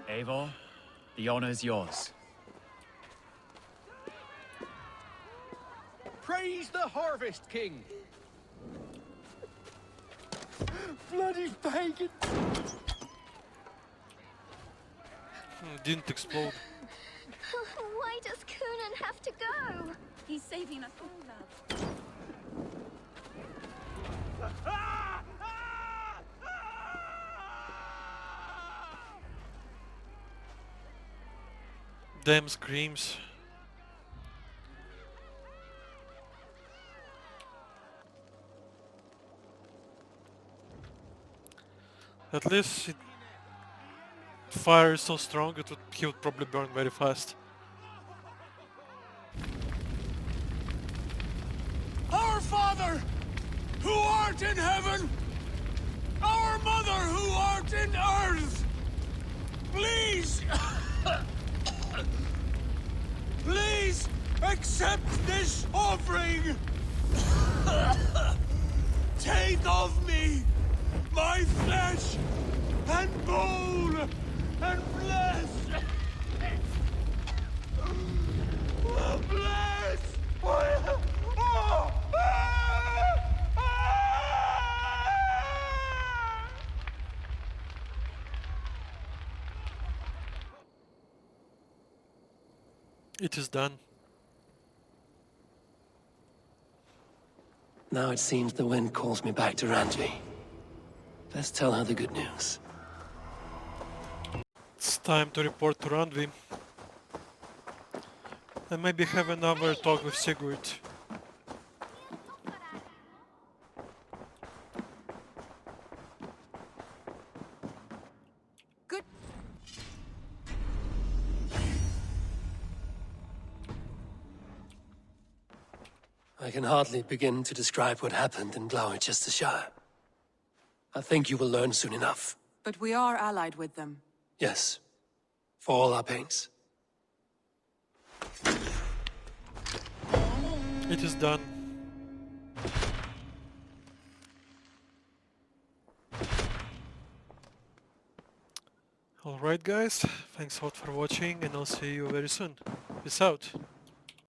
Eivor, the honor's yours. Praise the Harvest King! Bloody pagan! Didn't explode. Why does Coonan have to go? He's saving us all, love. Damn screams. At least fire is so strong he would probably burn very fast. Our Father, who art in heaven, our Mother, who art in earth, please, please accept this offering. Take of me my flesh and bone and bless. Bless. It is done. Now it seems the wind calls me back to Randvi. Let's tell her the good news. It's time to report to Randvi. And maybe have another talk with Sigurd. Good. I can hardly begin to describe what happened in Gloucestershire. I think you will learn soon enough. But we are allied with them. Yes, for all our pains. It is done. Alright guys, thanks a lot for watching and I'll see you very soon. Peace out.